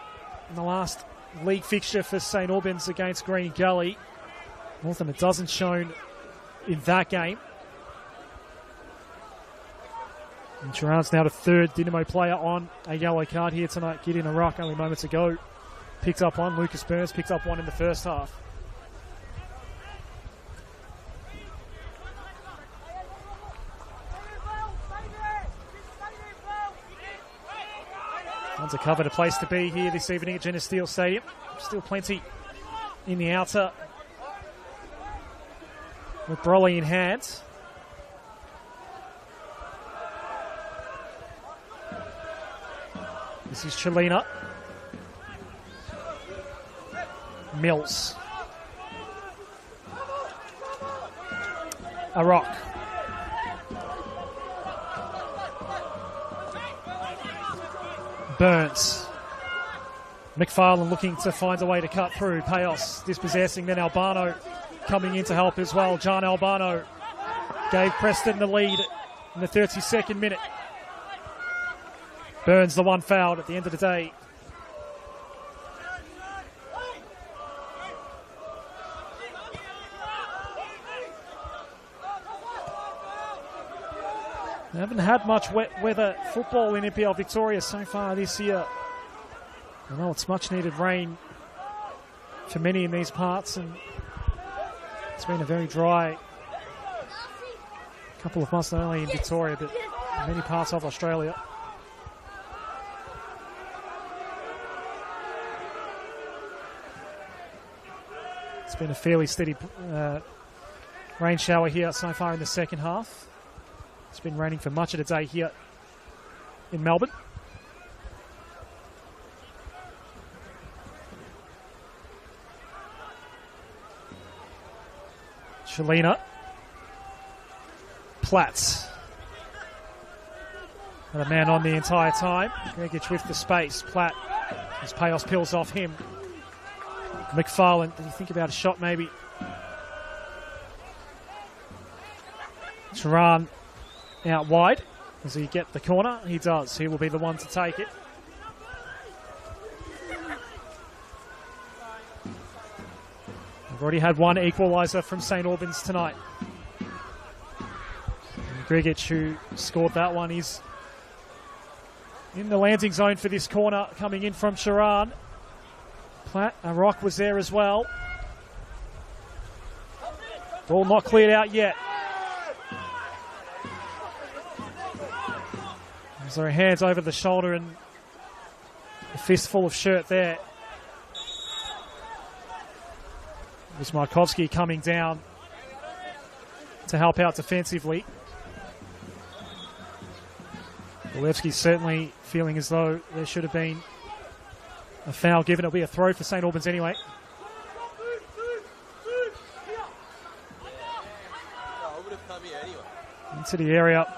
in the last league fixture for St Albans against Green Gully. More than a dozen shown in that game. And Sharan's now the third Dynamo player on a yellow card here tonight. Gideon Arak only moments ago picked up one. Lucas Burns picked up one in the first half. One's a covered a place to be here this evening at Jenna Steele Stadium. Still plenty in the outer with Broly in hand. This is Chelina. Mills. Arak. Burns. McFarlane looking to find a way to cut through. Payos dispossessing, then Albano coming in to help as well. John Albano gave Preston the lead in the 32nd minute. Burns the one fouled at the end of the day. They haven't had much wet weather football in NPL Victoria so far this year. I know it's much needed rain for many in these parts, and it's been a very dry couple of months, not only in Victoria but in many parts of Australia. It's been a fairly steady rain shower here so far in the second half. It's been raining for much of the day here in Melbourne. Chelina. Platts. Had a man on the entire time. Gregic with the space. Platt, as Payos peels off him. McFarlane, did he think about a shot maybe? Sharan out wide. Does he get the corner? He does. He will be the one to take it. We've already had one equaliser from St Albans tonight. Gregic, who scored that one, is in the landing zone for this corner, coming in from Sharan. Platt, Rock was there as well. Ball not cleared out yet. There's their hands over the shoulder and a fistful of shirt there. It was Markovsky coming down to help out defensively. Walewski's certainly feeling as though there should have been a foul given. It'll be a throw for St Albans anyway. Into the area.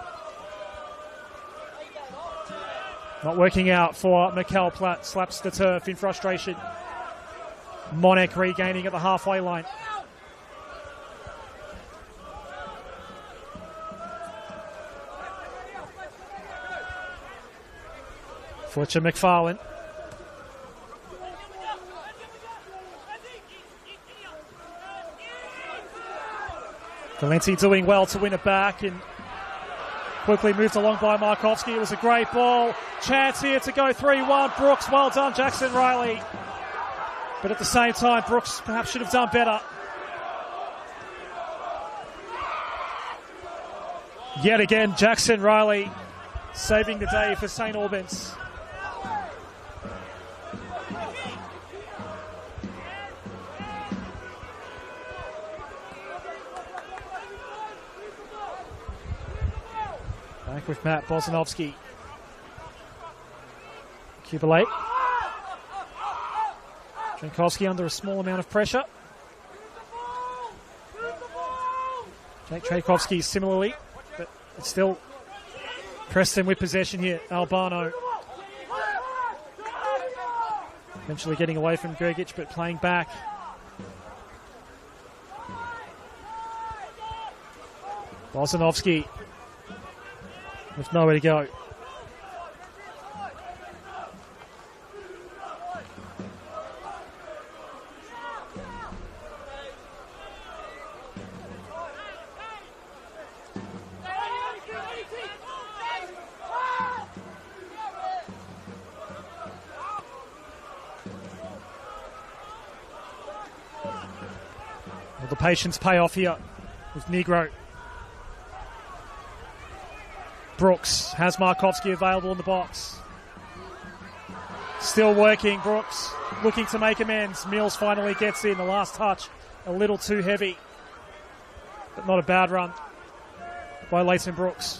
Not working out for Mikel Platt. Slaps the turf in frustration. Monek regaining at the halfway line. Fletcher McFarlane. Valenti doing well to win it back and quickly moved along by Markovsky. It was a great ball. Chance here to go 3-1. Brooks, well done, Jackson Riley. But at the same time, Brooks perhaps should have done better. Yet again, Jackson Riley saving the day for St Albans. Back with Matt Bozanovsky. Kubalate. Jankowski under a small amount of pressure. Jake Trajkovski similarly, but it's still Preston with possession here. Albano eventually getting away from Grgic, but playing back. Bozanovsky with nowhere to go. Will the patience pay off here with Negro? Brooks has Markovsky available in the box. Still working, Brooks looking to make amends. Mills finally gets in. The last touch a little too heavy, but not a bad run by Leighton Brooks.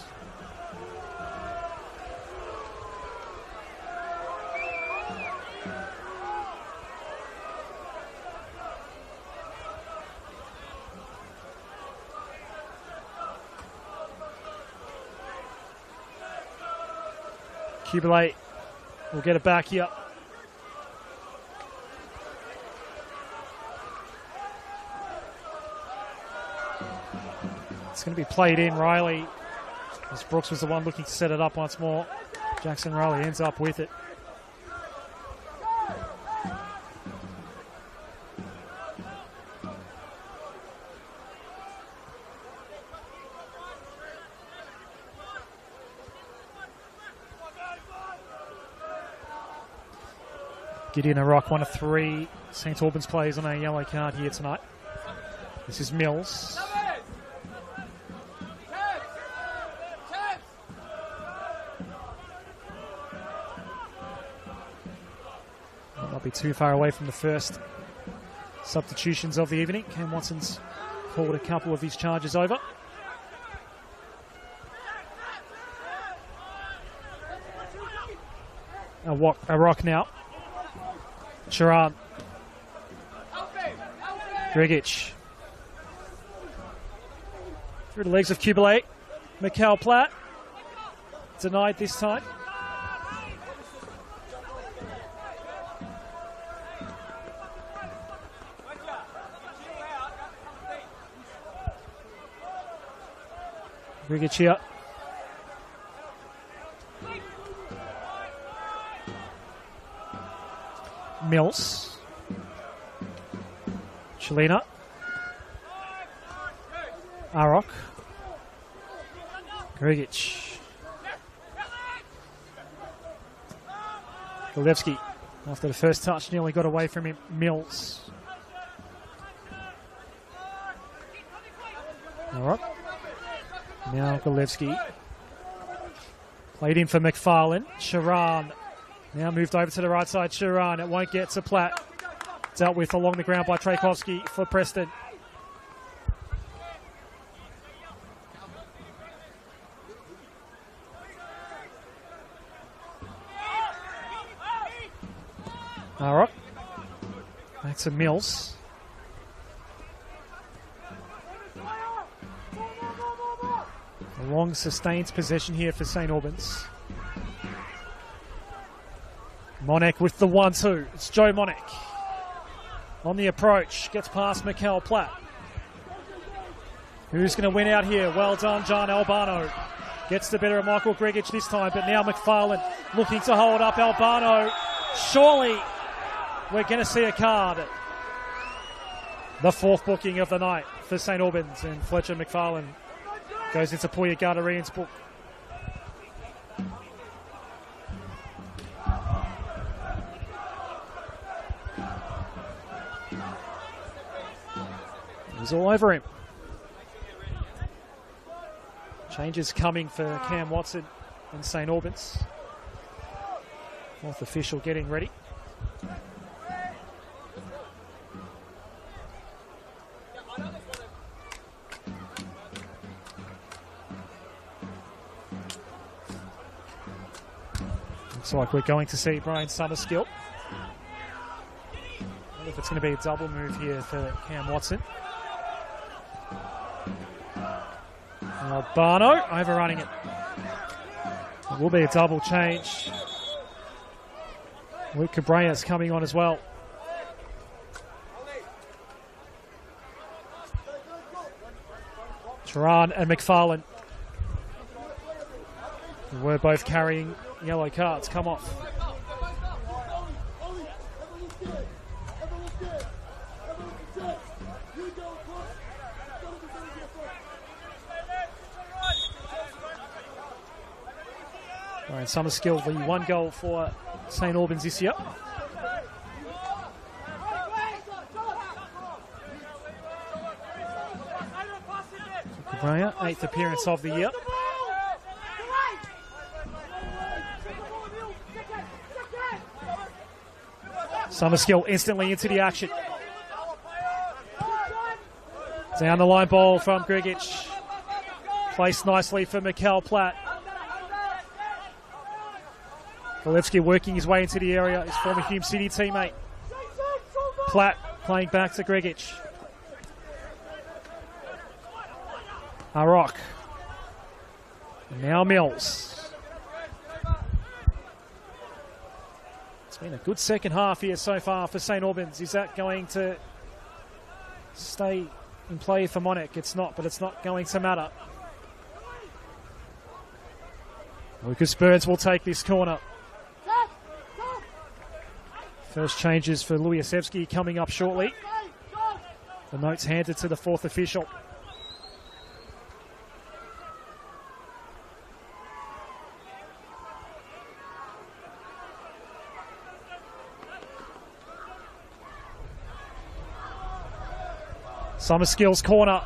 Kubalate will get it back here. It's going to be played in, Riley, as Brooks was the one looking to set it up once more. Jackson Riley ends up with it. Gideon Rock, one of three St Albans players on a yellow card here tonight. This is Mills. Might not be too far away from the first substitutions of the evening. Cam Watson's called a couple of his charges over. A rock now. Sharan. Grgic. Through the legs of Kubalate. Mikhail Platt. Denied this time. Grgic here. Mills. Chelina. Arok. Grgic. Golevsky, after the first touch, nearly got away from him. Mills. All right. Now Golevsky. Played in for McFarlane. Sharan. Now moved over to the right side. Sharan. It won't get to Platt. Dealt with along the ground by Trajkovski for Preston. All right. Back to Mills. A long sustained possession here for St Albans. Monek with the 1-2. It's Joe Monek. On the approach. Gets past Mikhail Platt. Who's going to win out here? Well done, John Albano. Gets the better of Michael Grgic this time, but now McFarlane looking to hold up Albano. Surely we're going to see a card. The fourth booking of the night for St Albans, and Fletcher McFarlane goes into Puya Gardarian's book. He's all over him. Changes coming for Cam Watson and St Albans. Fourth official getting ready. Looks like we're going to see Brian Summerskill. I wonder if it's going to be a double move here for Cam Watson. Barno overrunning it. It will be a double change. Luke Cabrea's coming on as well. Turan and McFarlane, who were both carrying yellow cards, come off. Brian Summerskill, the one goal for St Albans this year. Cabrea, 8th appearance of the year. Summerskill instantly into the action. Down the line ball from Gregic. Placed nicely for Mikel Platt. Golevsky working his way into the area, his former Hume City teammate. Platt playing back to Gregic. Arok. Now Mills. It's been a good second half here so far for St Albans. Is that going to stay in play for Monac? It's not, but it's not going to matter. Lucas Burns will take this corner. First changes for Lujasevski coming up shortly. The note's handed to the 4th official. Summerskill's corner.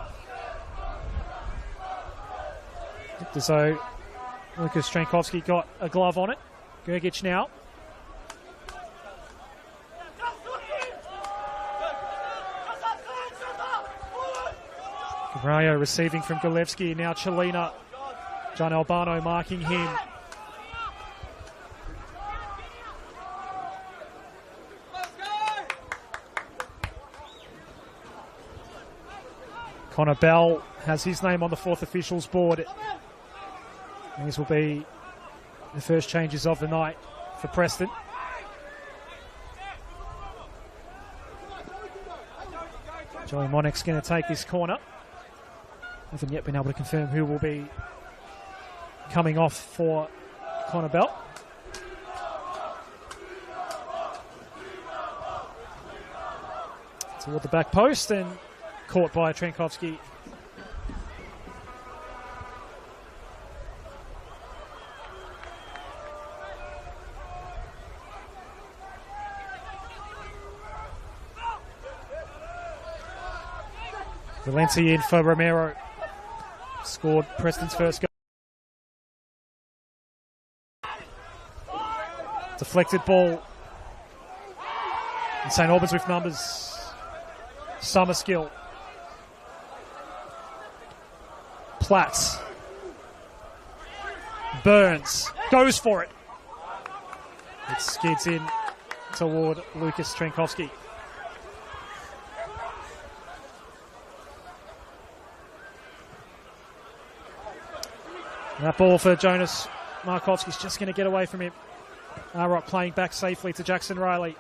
Looked as though Lucas Strankowski got a glove on it. Gergic now. Cabrea receiving from Golevsky. Now Chelina. John Albano marking him. Connor Bell has his name on the 4th officials board. And these will be the first changes of the night for Preston. Joey Monek's going to take this corner. Haven't yet been able to confirm who will be coming off for Connor Bell. Toward the back post and caught by Trankowski. Valenti in for Romero. Scored Preston's first goal. Deflected ball. And St Albans with numbers. Summerskill. Platt. Burns. Goes for it. It skids in toward Lucas Trankowski. That ball for Jonas Markovski's just going to get away from him. Arok playing back safely to Jackson Riley.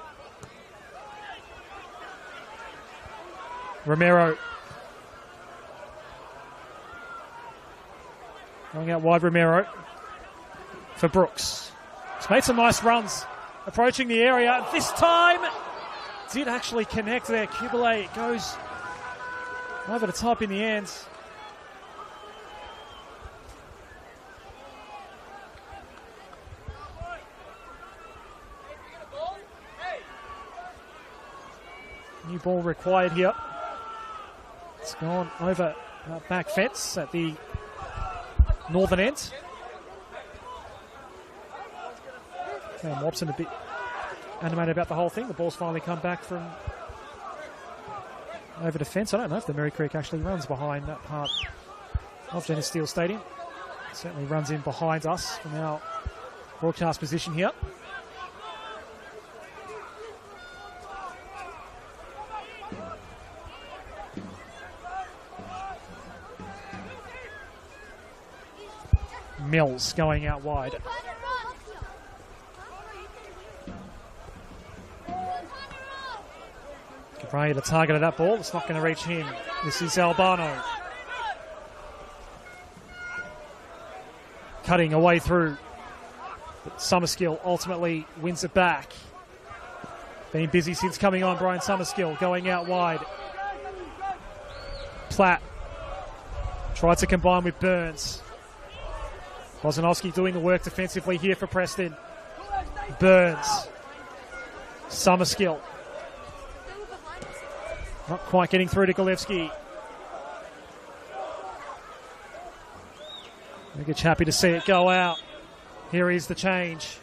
Romero. Going out wide, Romero. For Brooks. He's made some nice runs. Approaching the area. This time did actually connect there. Kubele goes over the top in the end. New ball required here. It's gone over back fence at the northern end. Cam Wobson a bit animated about the whole thing. The ball's finally come back from over the fence. I don't know if the Merry Creek actually runs behind that part of Dennis Steele Stadium. It certainly runs in behind us from our broadcast position here. Mills going out wide. Cabrera, the target of that ball. It's not going to reach him. This is Albano. Cutting away through. But Summerskill ultimately wins it back. Been busy since coming on, Brian Summerskill going out wide. Platt tried to combine with Burns. Bozanovsky doing the work defensively here for Preston. Burns. Summerskill. Not quite getting through to Golevsky. Mikic happy to see it go out. Here is the change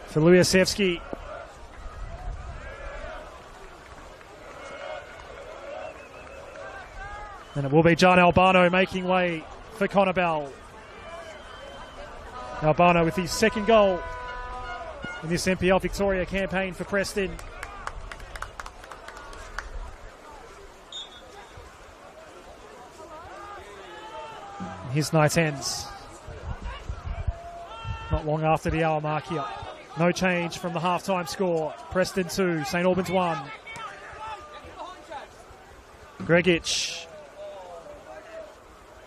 for Lujasevski. And it will be John Albano making way for Conabell. Albano with his second goal in this NPL Victoria campaign for Preston. His night ends not long after the hour mark here. No change from the half-time score. Preston 2, St Albans 1. Gregic.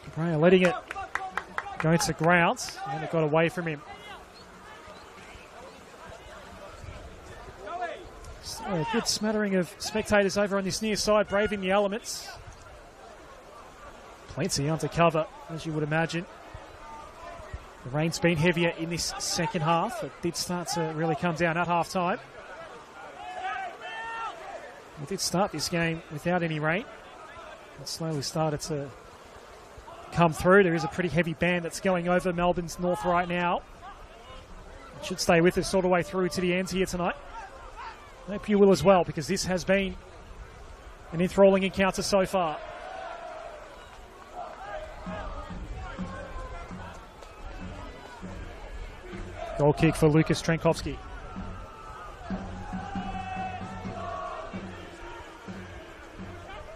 Cabrera letting it go to ground, and it got away from him. So a good smattering of spectators over on this near side, braving the elements. Plenty under cover, as you would imagine. The rain's been heavier in this second half. It did start to really come down at half-time. We did start this game without any rain. It slowly started to come through. There is a pretty heavy band that's going over Melbourne's north right now. It should stay with us all the way through to the end here tonight. I hope you will as well, because this has been an enthralling encounter so far. Goal kick for Lucas Trenkovski.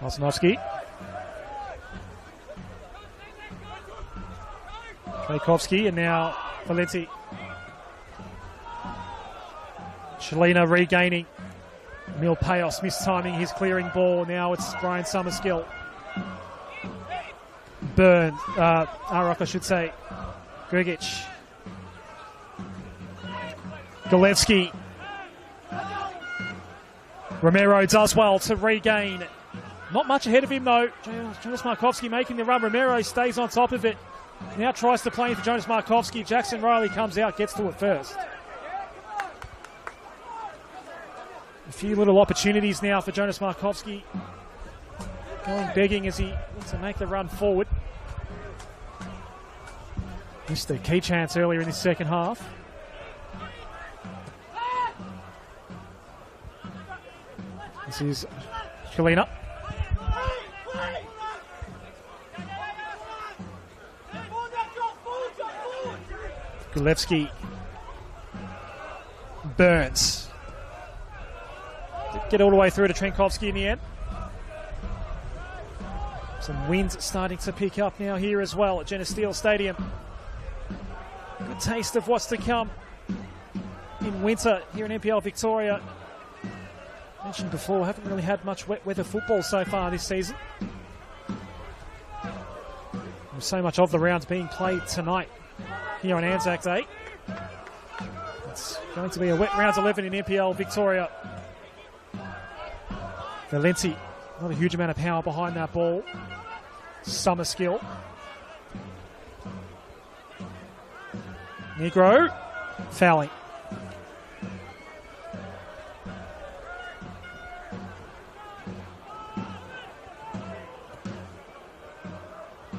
Bozanovsky. Trenkovski, and now Valenti. Shalina regaining. Emil Payos mistiming his clearing ball. Now it's Brian Summerskill. Burns. Arok, I should say. Gregic. Golevsky. Romero does well to regain. Not much ahead of him though. Jonas Markovski making the run. Romero stays on top of it. Now tries to play in for Jonas Markovski. Jackson Riley comes out, gets to it first. A few little opportunities now for Jonas Markovski. Going begging as he wants to make the run forward. Missed a key chance earlier in this second half. This is Shalina. Golevsky. Burns. Didn't get all the way through to Trenkovski in the end. Some wind starting to pick up now here as well at Geneseo Stadium. Good taste of what's to come in winter here in NPL Victoria. Mentioned before, haven't really had much wet weather football so far this season. With so much of the rounds being played tonight here on Anzac Day. It's going to be a wet round 11 in NPL Victoria. Valenti, not a huge amount of power behind that ball. Summerskill. Negro, fouling.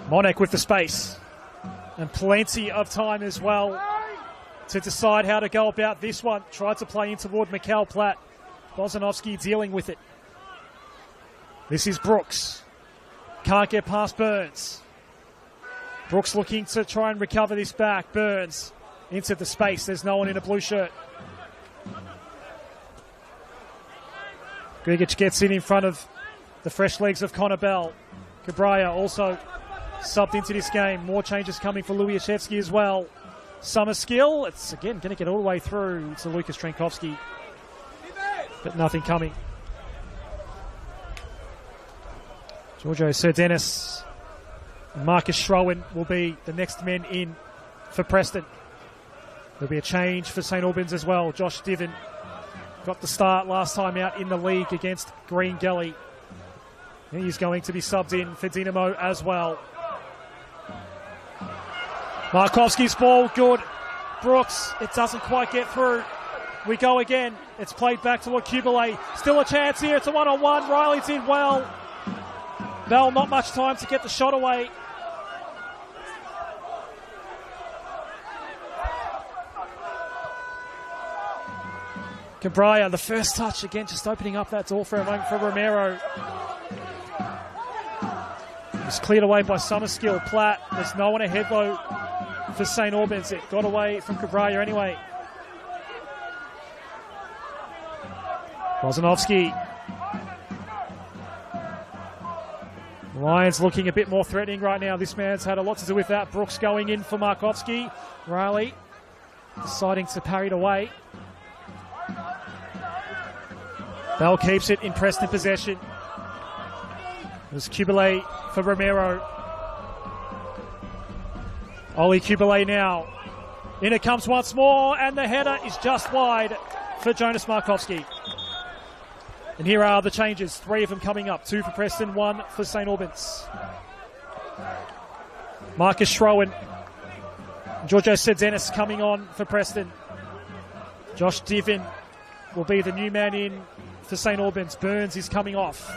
Monek with the space and plenty of time as well to decide how to go about this one. Tried to play in toward Mikhail Platt. Bozanovsky dealing with it. This is Brooks. Can't get past Burns. Brooks looking to try and recover this back. Burns into the space. There's no one in a blue shirt. Gregic gets in front of the fresh legs of Conabell. Cabrera also subbed into this game. More changes coming for Lubiaszewski as well. Summer skill. It's again going to get all the way through to Lucas Trenkovski, but nothing coming. Giorgio Serdenis and Marcus Schroen will be the next men in for Preston. There'll be a change for St Albans as well. Josh Diven got the start last time out in the league against Green Gully. He's going to be subbed in for Dinamo as well. Markovski's ball, good. Brooks, it doesn't quite get through. We go again. It's played back to Kubele. Still a chance here. It's a one-on-one. Riley's in well. Bell, not much time to get the shot away. Cabrera, the first touch again, just opening up that door for a moment for Romero. It's cleared away by Summerskill. Platt, there's no one ahead though for St Albans. It got away from Cabrera anyway. Bozanovsky. Lions looking a bit more threatening right now. This man's had a lot to do with that. Brooks going in for Markovski. Riley deciding to parry it away. Bell keeps it in Preston possession. There's Kubele for Romero. Oli Kubele now. In it comes once more, and the header is just wide for Jonas Markovski. And here are the changes. 3 of them coming up. 2 for Preston, 1 for St Albans. Marcus Schroen. Giorgio Serdenis coming on for Preston. Josh Diven will be the new man in for St Albans. Burns is coming off.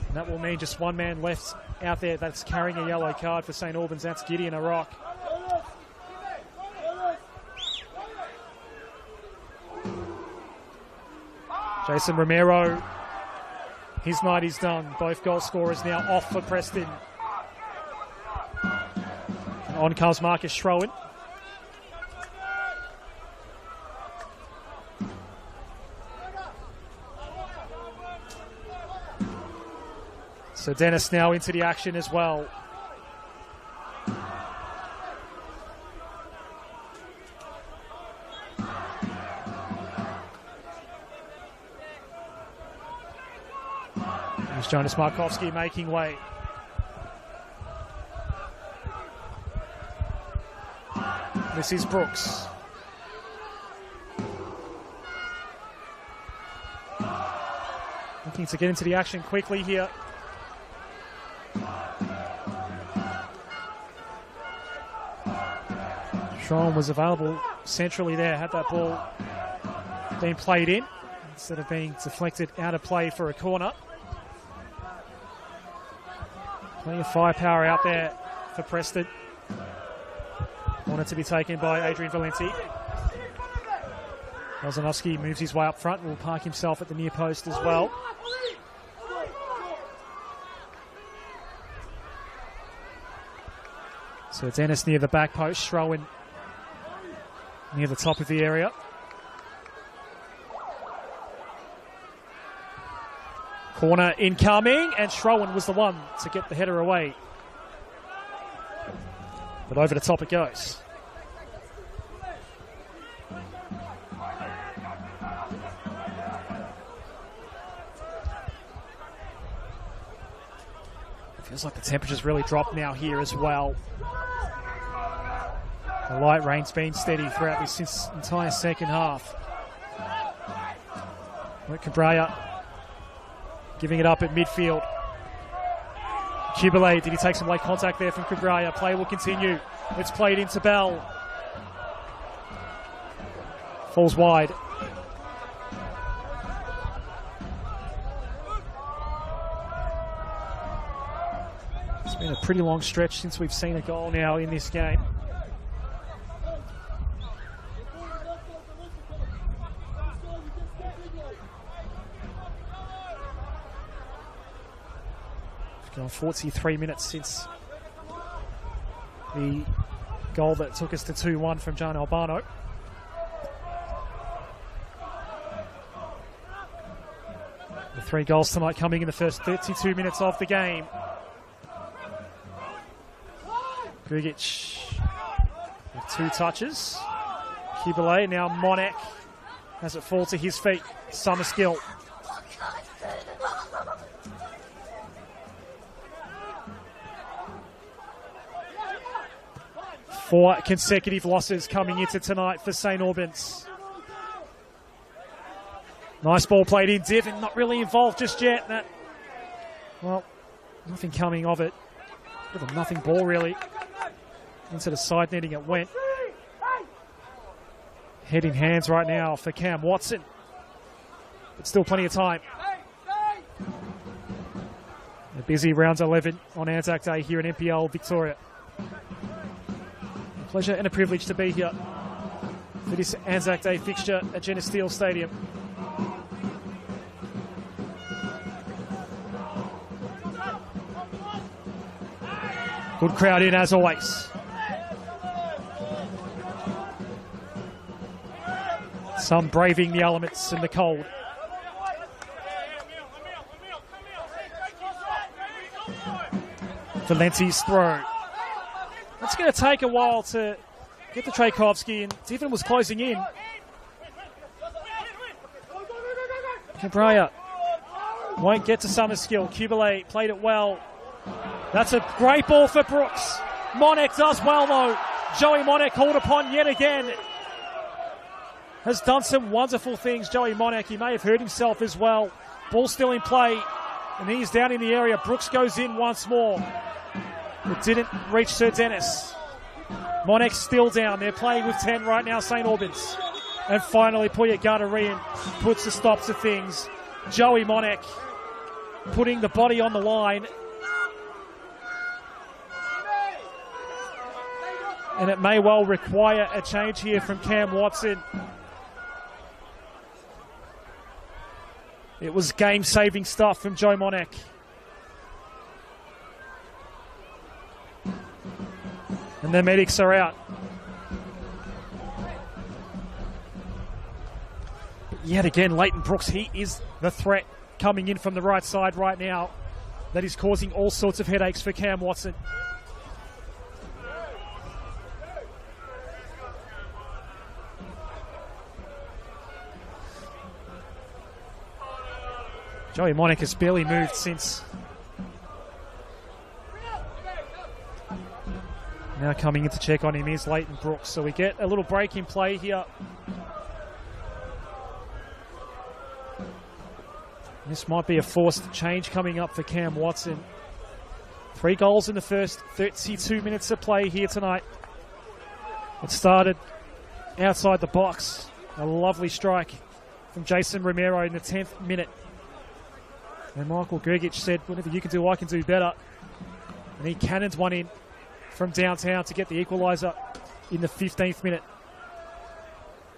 And that will mean just one man left out there that's carrying a yellow card for St Albans. That's Gideon Arock. Jason Romero, his night is done. Both goal scorers now off for Preston. And on comes Marcus Schroen. So Dennis now into the action as well. There's Jonas Markovski making way. This is Brooks. Looking to get into the action quickly here. Sean was available centrally there, had that ball been played in instead of being deflected out of play for a corner. Plenty of firepower out there for Preston. Wanted to be taken by Adrian Valenti. Bozanovsky moves his way up front and will park himself at the near post as well. So Dennis near the back post, Schroen near the top of the area. Corner incoming, and Schroen was the one to get the header away. But over the top it goes. Feels like the temperature's really dropped now here as well. The light rain's been steady throughout this entire second half. Cabrera giving it up at midfield. Kubele, did he take some late contact there from Cabrera? Play will continue. It's played into Bell. Falls wide. It's been a pretty long stretch since we've seen a goal now in this game. Gone 43 minutes since the goal that took us to 2-1 from John Albano. The 3 goals tonight coming in the first 32 minutes of the game. Grigic with 2 touches. Kibele, now Monek has it fall to his feet. Summerskill. Four consecutive losses coming into tonight for St Albans. Nice ball played in. Divin not really involved just yet. Well, nothing coming of it. Bit of a nothing ball really. Into the side netting it went. Head in hands right now for Cam Watson. But still plenty of time. A busy round 11 on Anzac Day here in NPL Victoria. A pleasure and a privilege to be here for this Anzac Day fixture at Jenna Steele Stadium. Good crowd in as always. Some braving the elements and the cold. Valenti's throw. It's going to take a while to get to Trajkovski, and Divin was closing in. Cabrera won't get to Summerskill. Kibele played it well. That's a great ball for Brooks. Monek does well though. Joey Monek called upon yet again. Has done some wonderful things, Joey Monek. He may have hurt himself as well. Ball still in play, and he's down in the area. Brooks goes in once more. It didn't reach Sir Dennis. Monek's still down. They're playing with 10 right now, St Albans. And finally, Puyagatarian puts a stop to things. Joey Monek putting the body on the line. And it may well require a change here from Cam Watson. It was game-saving stuff from Joe Monek. And the medics are out. But yet again, Leighton Brooks, he is the threat coming in from the right side right now. That is causing all sorts of headaches for Cam Watson. Joey Monek has barely moved since. Now coming in to check on him is Leighton Brooks. So we get a little break in play here. This might be a forced change coming up for Cam Watson. 3 goals in the first 32 minutes of play here tonight. It started outside the box. A lovely strike from Jason Romero in the 10th minute. And Michael Grigic said, whatever you can do, I can do better. And he cannoned one in from downtown to get the equaliser in the 15th minute.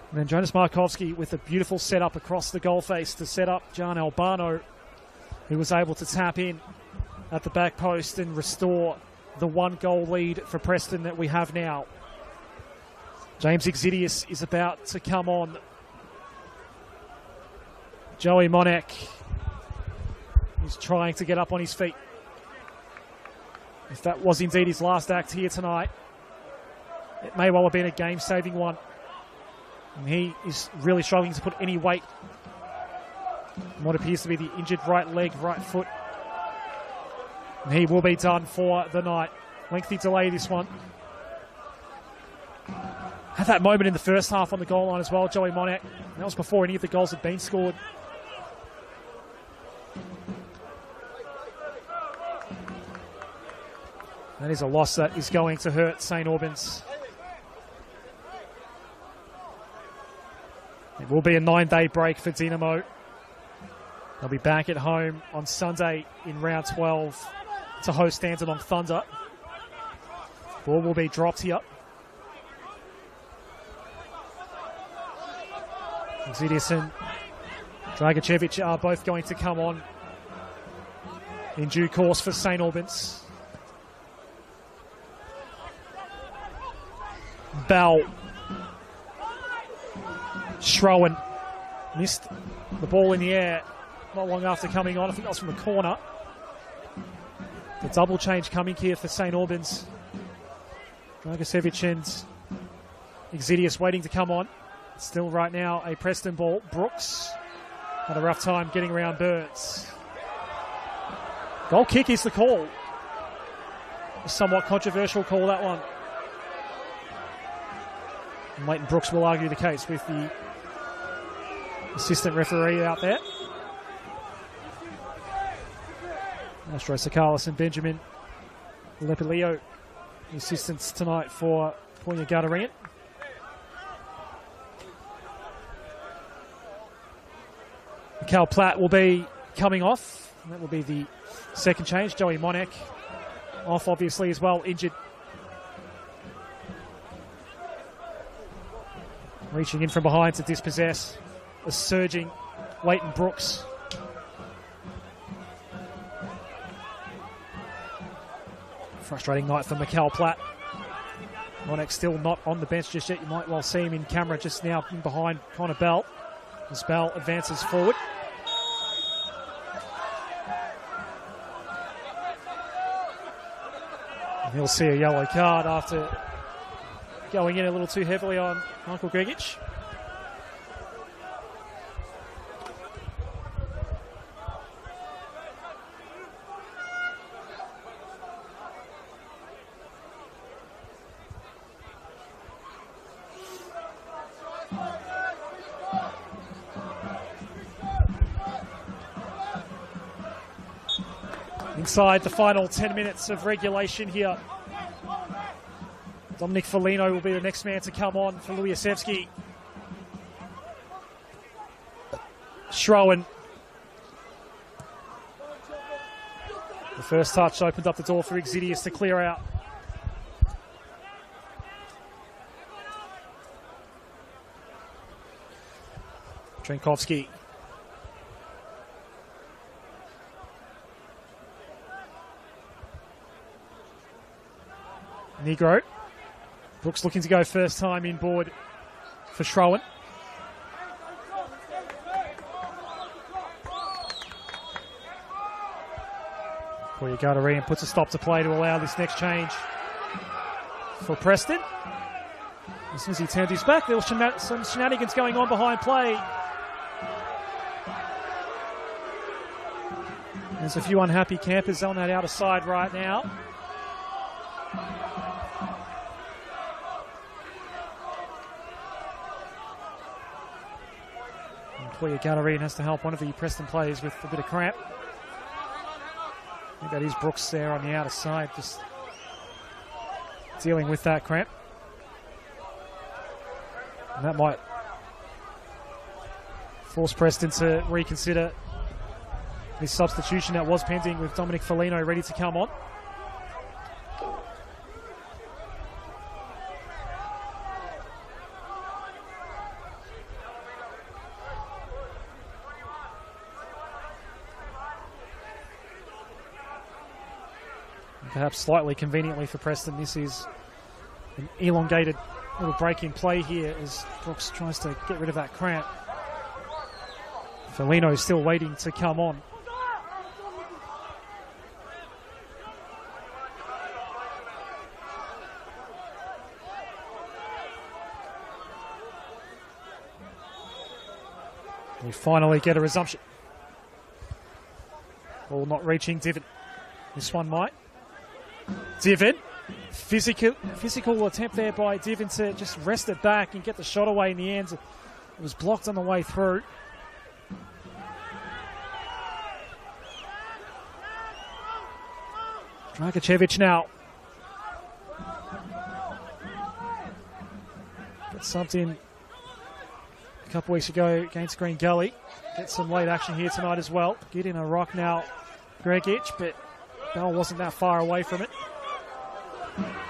And then Jonas Markovski with a beautiful setup across the goal face to set up John Albano, who was able to tap in at the back post and restore the 1-goal lead for Preston that we have now. James Exidius is about to come on. Joey Monek is trying to get up on his feet. If that was indeed his last act here tonight, it may well have been a game-saving one. And he is really struggling to put any weight on what appears to be the injured right leg, right foot. And he will be done for the night. Lengthy delay this one. Had that moment in the first half on the goal line as well, Joey Monek. That was before any of the goals had been scored. That is a loss that is going to hurt St Albans. It will be a 9-day break for Dinamo. They'll be back at home on Sunday in round 12 to host Dandenong Thunder. Ball will be dropped here. Exidius and Dragicevic are both going to come on in due course for St Albans. Bell. Schroen missed the ball in the air. not long after coming on. I think that was from the corner. The double change coming here for St Albans. Dragicevic and Exidius waiting to come on. Still right now a Preston ball. Brooks had a rough time getting around Burns. Goal kick is the call. A somewhat controversial call, that one. And Leighton Brooks will argue the case with the assistant referee out there. Astro Sakalis and Benjamin Lepilio, the assistants tonight for Poya Gutterian. Cal Platt will be coming off. That will be the second change. Joey Monek off, obviously, as well, injured. Reaching in from behind to dispossess a surging Leighton Brooks. Frustrating night for Mikal Platt. Monek still not on the bench just yet. You might well see him in camera just now in behind Connor Bell. As Bell advances forward. And he'll see a yellow card after going in a little too heavily on Michael Gregic. Inside the final 10 minutes of regulation here. Dominic Foligno will be the next man to come on for Lujasevski. Schroen. The first touch opened up the door for Exidius to clear out. Trenkovski. Negro. Brooks looking to go first time in board for Schroen. Poya Gutterian puts a stop to play to allow this next change for Preston. As soon as he turned his back, there was some shenanigans going on behind play. There's a few unhappy campers on that outer side right now. Poya Gutterian has to help one of the Preston players with a bit of cramp. I think that is Brooks there on the outer side, just dealing with that cramp. And that might force Preston to reconsider this substitution that was pending with Dominic Foligno ready to come on. Perhaps slightly conveniently for Preston, this is an elongated little break in play here as Brooks tries to get rid of that cramp. Foligno is still waiting to come on. We finally get a resumption. Ball not reaching Diven. This one might. Diven, physical attempt there by Diven to just wrest it back and get the shot away in the end. It was blocked on the way through. Dragicevic now. Got something a couple weeks ago against Green Gully. Get some late action here tonight as well. Get in a rock now, Gregic, but Bell wasn't that far away from it.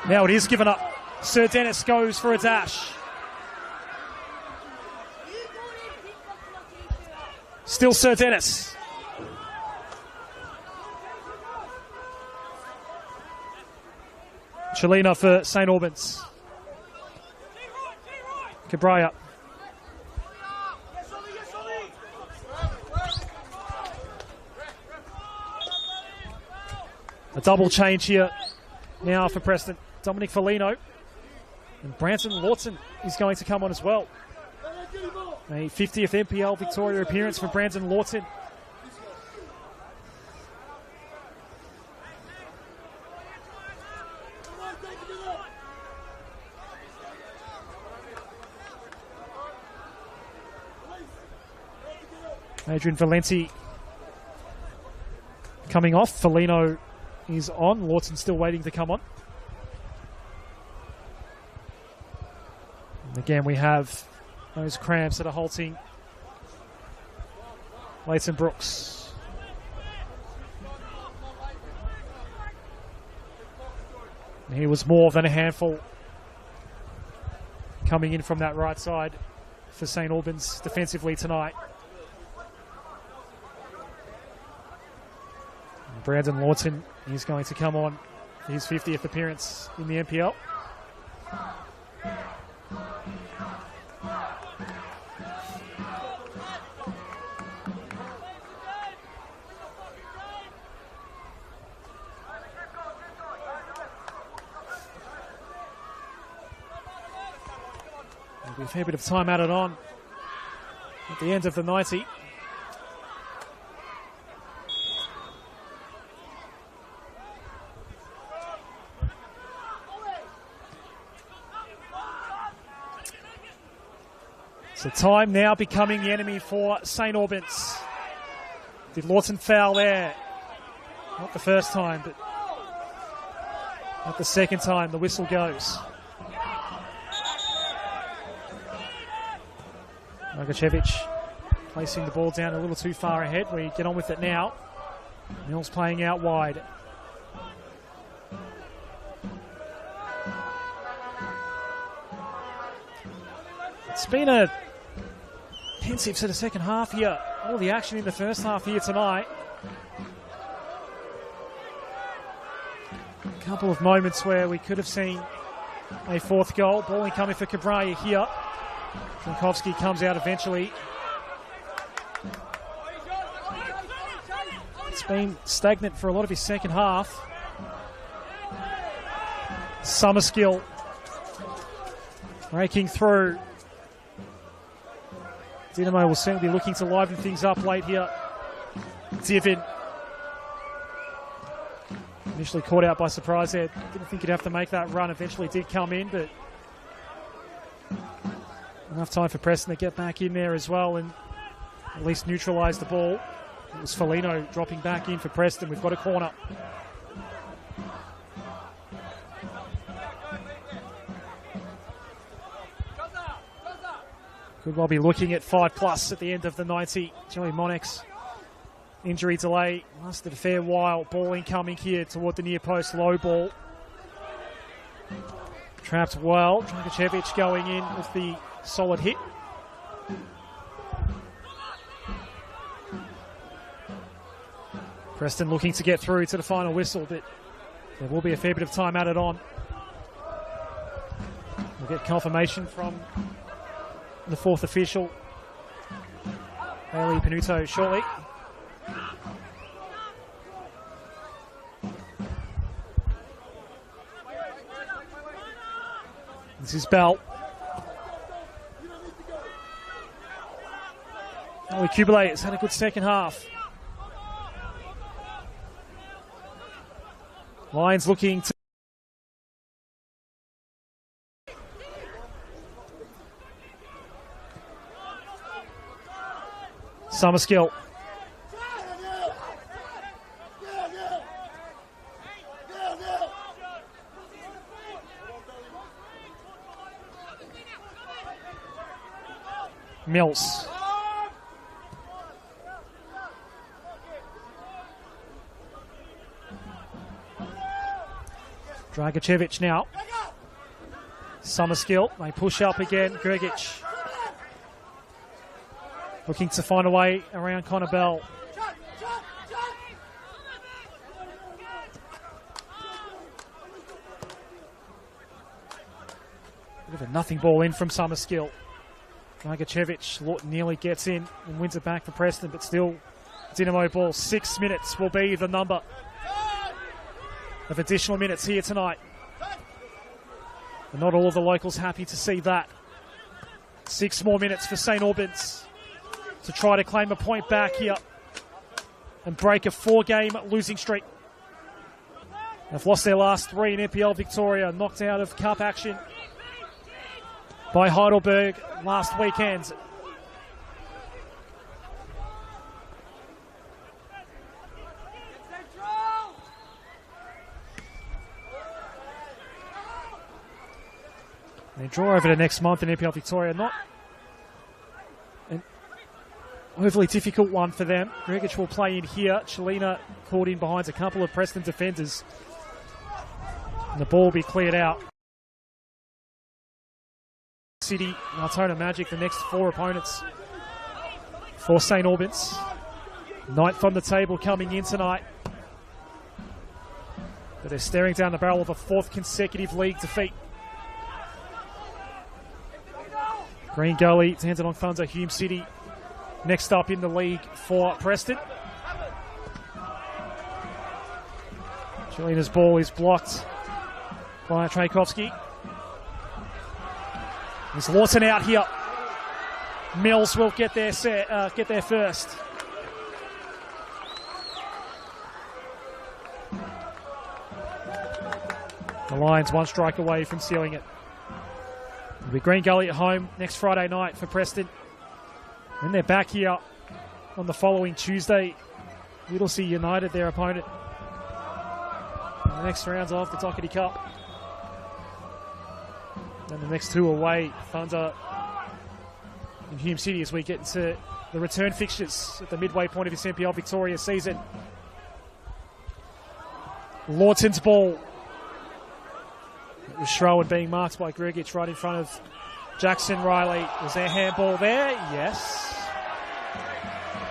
Now it is given up. Sir Dennis goes for a dash. Still Sir Dennis. Chelina for St Albans. Cabrera. double change here now for Preston. Dominic Foligno and Branson Lawton is going to come on as well. A 50th NPL Victoria appearance for Brandon Lawton. Adrian Valenti coming off. Foligno is on. Lawton still waiting to come on. And again, we have those cramps that are halting Leighton Brooks. And he was more than a handful coming in from that right side for St. Albans defensively tonight. And Brandon Lawton is going to come on for his 50th appearance in the NPL. There'll be a fair bit of time added on at the end of the 90. So time now becoming the enemy for St. Albans. Did Lawton foul there? Not the first time, but not the second time the whistle goes. Rogacevic placing the ball down a little too far ahead. We get on with it now. Mills playing out wide. It's been a pensive sort of second half here. All the action in the first half here tonight. A couple of moments where we could have seen a fourth goal. Ball incoming for Cabrera here. Frankowski comes out eventually. It's been stagnant for a lot of his second half. Summerskill breaking through. Dynamo will certainly be looking to liven things up late here. Divin initially caught out by surprise there. Didn't think he'd have to make that run. Eventually did come in, but enough time for Preston to get back in there as well and at least neutralise the ball. It was Foligno dropping back in for Preston. We've got a corner. Could well be looking at 5+ at the end of the 90. Joey Monix, injury delay, lasted a fair while. Ball incoming here toward the near post, low ball. Trapped well. Dragicevic going in with the solid hit. Preston looking to get through to the final whistle, but there will be a fair bit of time added on. We'll get confirmation from the fourth official, Bailey Panuto, shortly. This is Bell. Oli Kubele has had a good second half. Lions looking to Summerskill. Mills. Dragicevic now. Summerskill. They push up again. Grgic looking to find a way around Connor Bell. Bit of a nothing ball in from Summerskill. Dragicevic nearly gets in and wins it back for Preston, but still Dynamo ball. 6 minutes will be the number. of additional minutes here tonight. And not all of the locals happy to see that. 6 more minutes for St Albans to try to claim a point back here and break a 4-game losing streak. They've lost their last 3 in NPL Victoria, knocked out of cup action by Heidelberg last weekend. They draw over the next month in NPL Victoria. Not an overly difficult one for them. Gregic will play in here. Chelina caught in behind a couple of Preston defenders. And the ball will be cleared out. City, Altona Magic, the next 4 opponents for St Albans. 9th on the table coming in tonight. But they're staring down the barrel of a 4th consecutive league defeat. Green Gully, Dandenong Thunder, Hume City. Next up in the league for Preston. Chelina's ball is blocked by Trajkovski. There's Lawton out here. Mills will get there first. The Lions 1 strike away from sealing it. It'll be Green Gully at home next Friday night for Preston. And they're back here on the following Tuesday. Whittlesea United, their opponent, in the next rounds of the Doherty Cup. And the next 2 away, Thunder and Hume City, as we get into the return fixtures at the midway point of this NPL Victoria season. Lawton's ball. It was Schroen being marked by Gregic right in front of Jackson Riley. Was there handball there? Yes.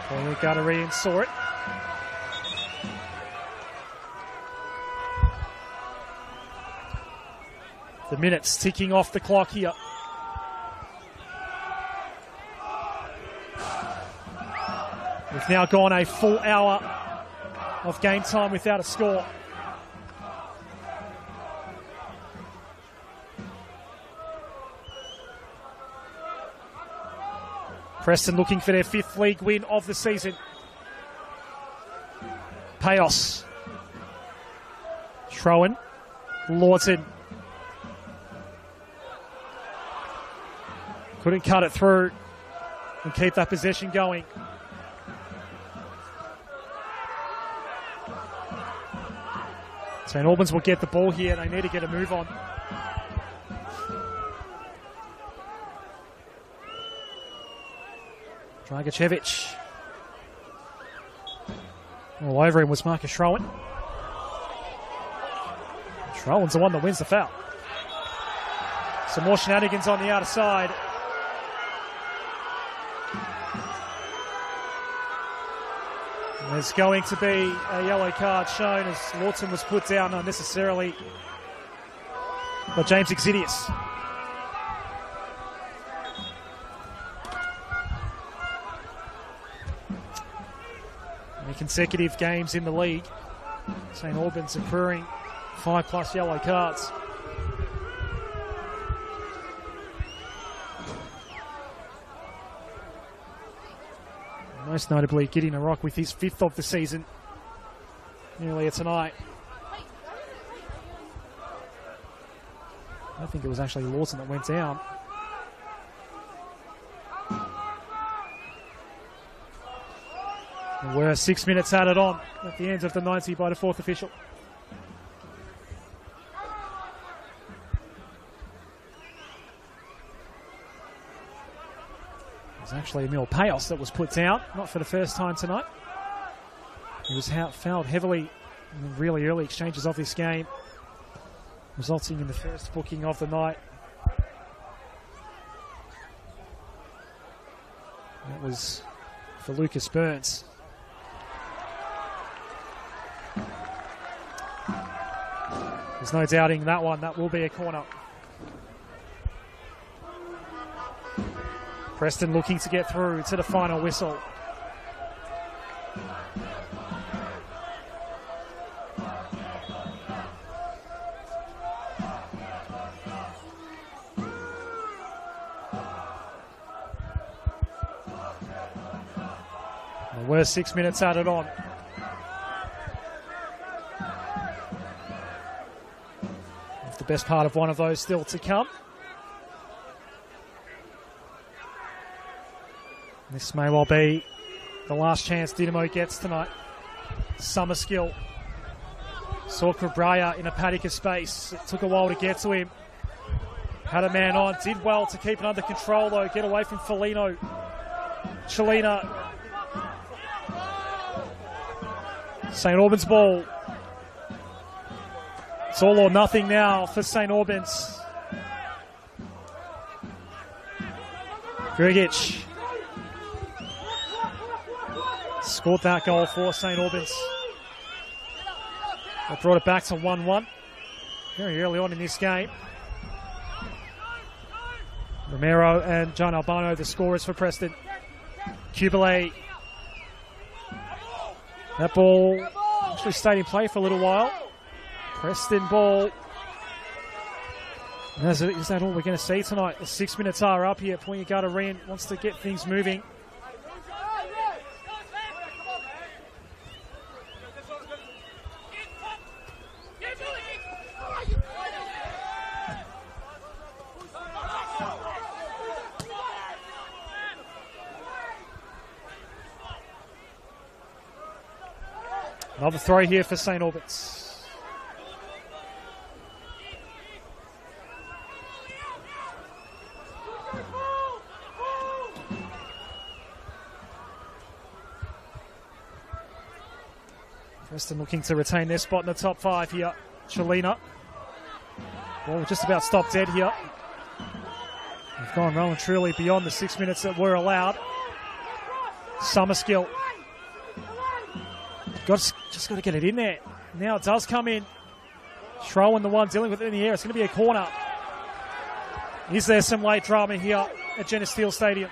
Paul Guttarian saw it. The minutes ticking off the clock here. We've now gone a full hour of game time without a score. Preston looking for their 5th league win of the season. Payos. Schroen. Lawton. Couldn't cut it through and keep that possession going. St Albans will get the ball here. They need to get a move on. Dragicevic. All over him was Marcus Schroen. Schroen's the one that wins the foul. Some more shenanigans on the outer side. And there's going to be a yellow card shown as Lawton was put down unnecessarily by James Exidius. Consecutive games in the league. St Albans accruing 5+ yellow cards. Most notably Gideon Rock with his 5th of the season earlier tonight. I think it was actually Lawton that went down. We're 6 minutes added on at the end of the 90 by the 4th official. It was actually Emil Payos that was put down, not for the first time tonight. He was fouled heavily in the really early exchanges of this game, resulting in the first booking of the night. That was for Lucas Burns. There's no doubting that one. That will be a corner. Preston looking to get through to the final whistle. We're 6 minutes added on. With the best part of one of those still to come. This may well be the last chance Dynamo gets tonight. Summer skill. Saw Cabrera in a paddock of space. It took a while to get to him. Had a man on. Did well to keep it under control though. Get away from Felino. Chelina. St. Albans ball. It's all or nothing now for St. Albans. Grigic scored that goal for St. Albans. They brought it back to 1-1 very early on in this game. Romero and John Albano, the scorers for Preston. Kubele. That ball actually stayed in play for a little while. Preston ball. And is that all we're going to see tonight? The 6 minutes are up here. Punyagata wants to get things moving. Another throw here for St. Albans. Preston looking to retain their spot in the top 5 here. Chelina. Well, just about stopped dead here. They've gone well and truly beyond the 6 minutes that were allowed. Summerskill. Just got to get it in there. Now it does come in. Schroen, the one dealing with it in the air. It's going to be a corner. Is there some late drama here at Jenna Steele Stadium?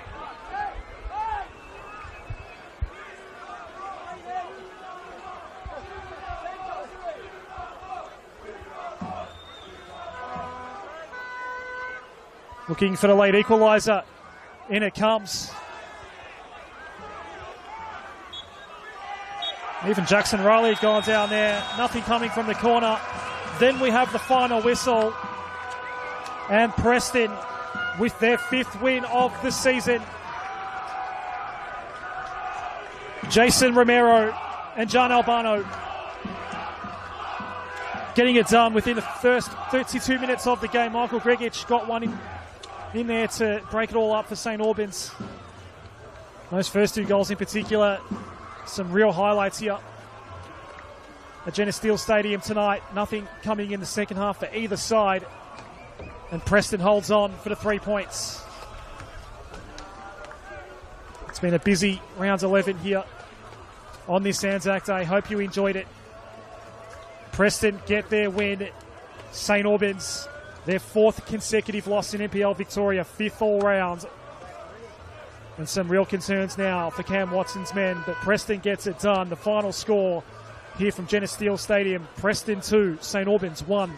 Looking for the late equaliser. In it comes. Even Jackson Riley gone down there. Nothing coming from the corner. Then we have the final whistle. And Preston with their 5th win of the season. Jason Romero and John Albano getting it done within the first 32 minutes of the game. Michael Grigic got one in there to break it all up for St. Albans. Those first 2 goals in particular, some real highlights here at Jenna Steele Stadium tonight. Nothing coming in the second half for either side. And Preston holds on for the 3 points. It's been a busy round 11 here on this Anzac Day. Hope you enjoyed it. Preston get their win. St. Albans, their 4th consecutive loss in NPL Victoria, 5th all round. And some real concerns now for Cam Watson's men, but Preston gets it done. The final score here from Jenna Steele Stadium, Preston 2, St. Albans 1.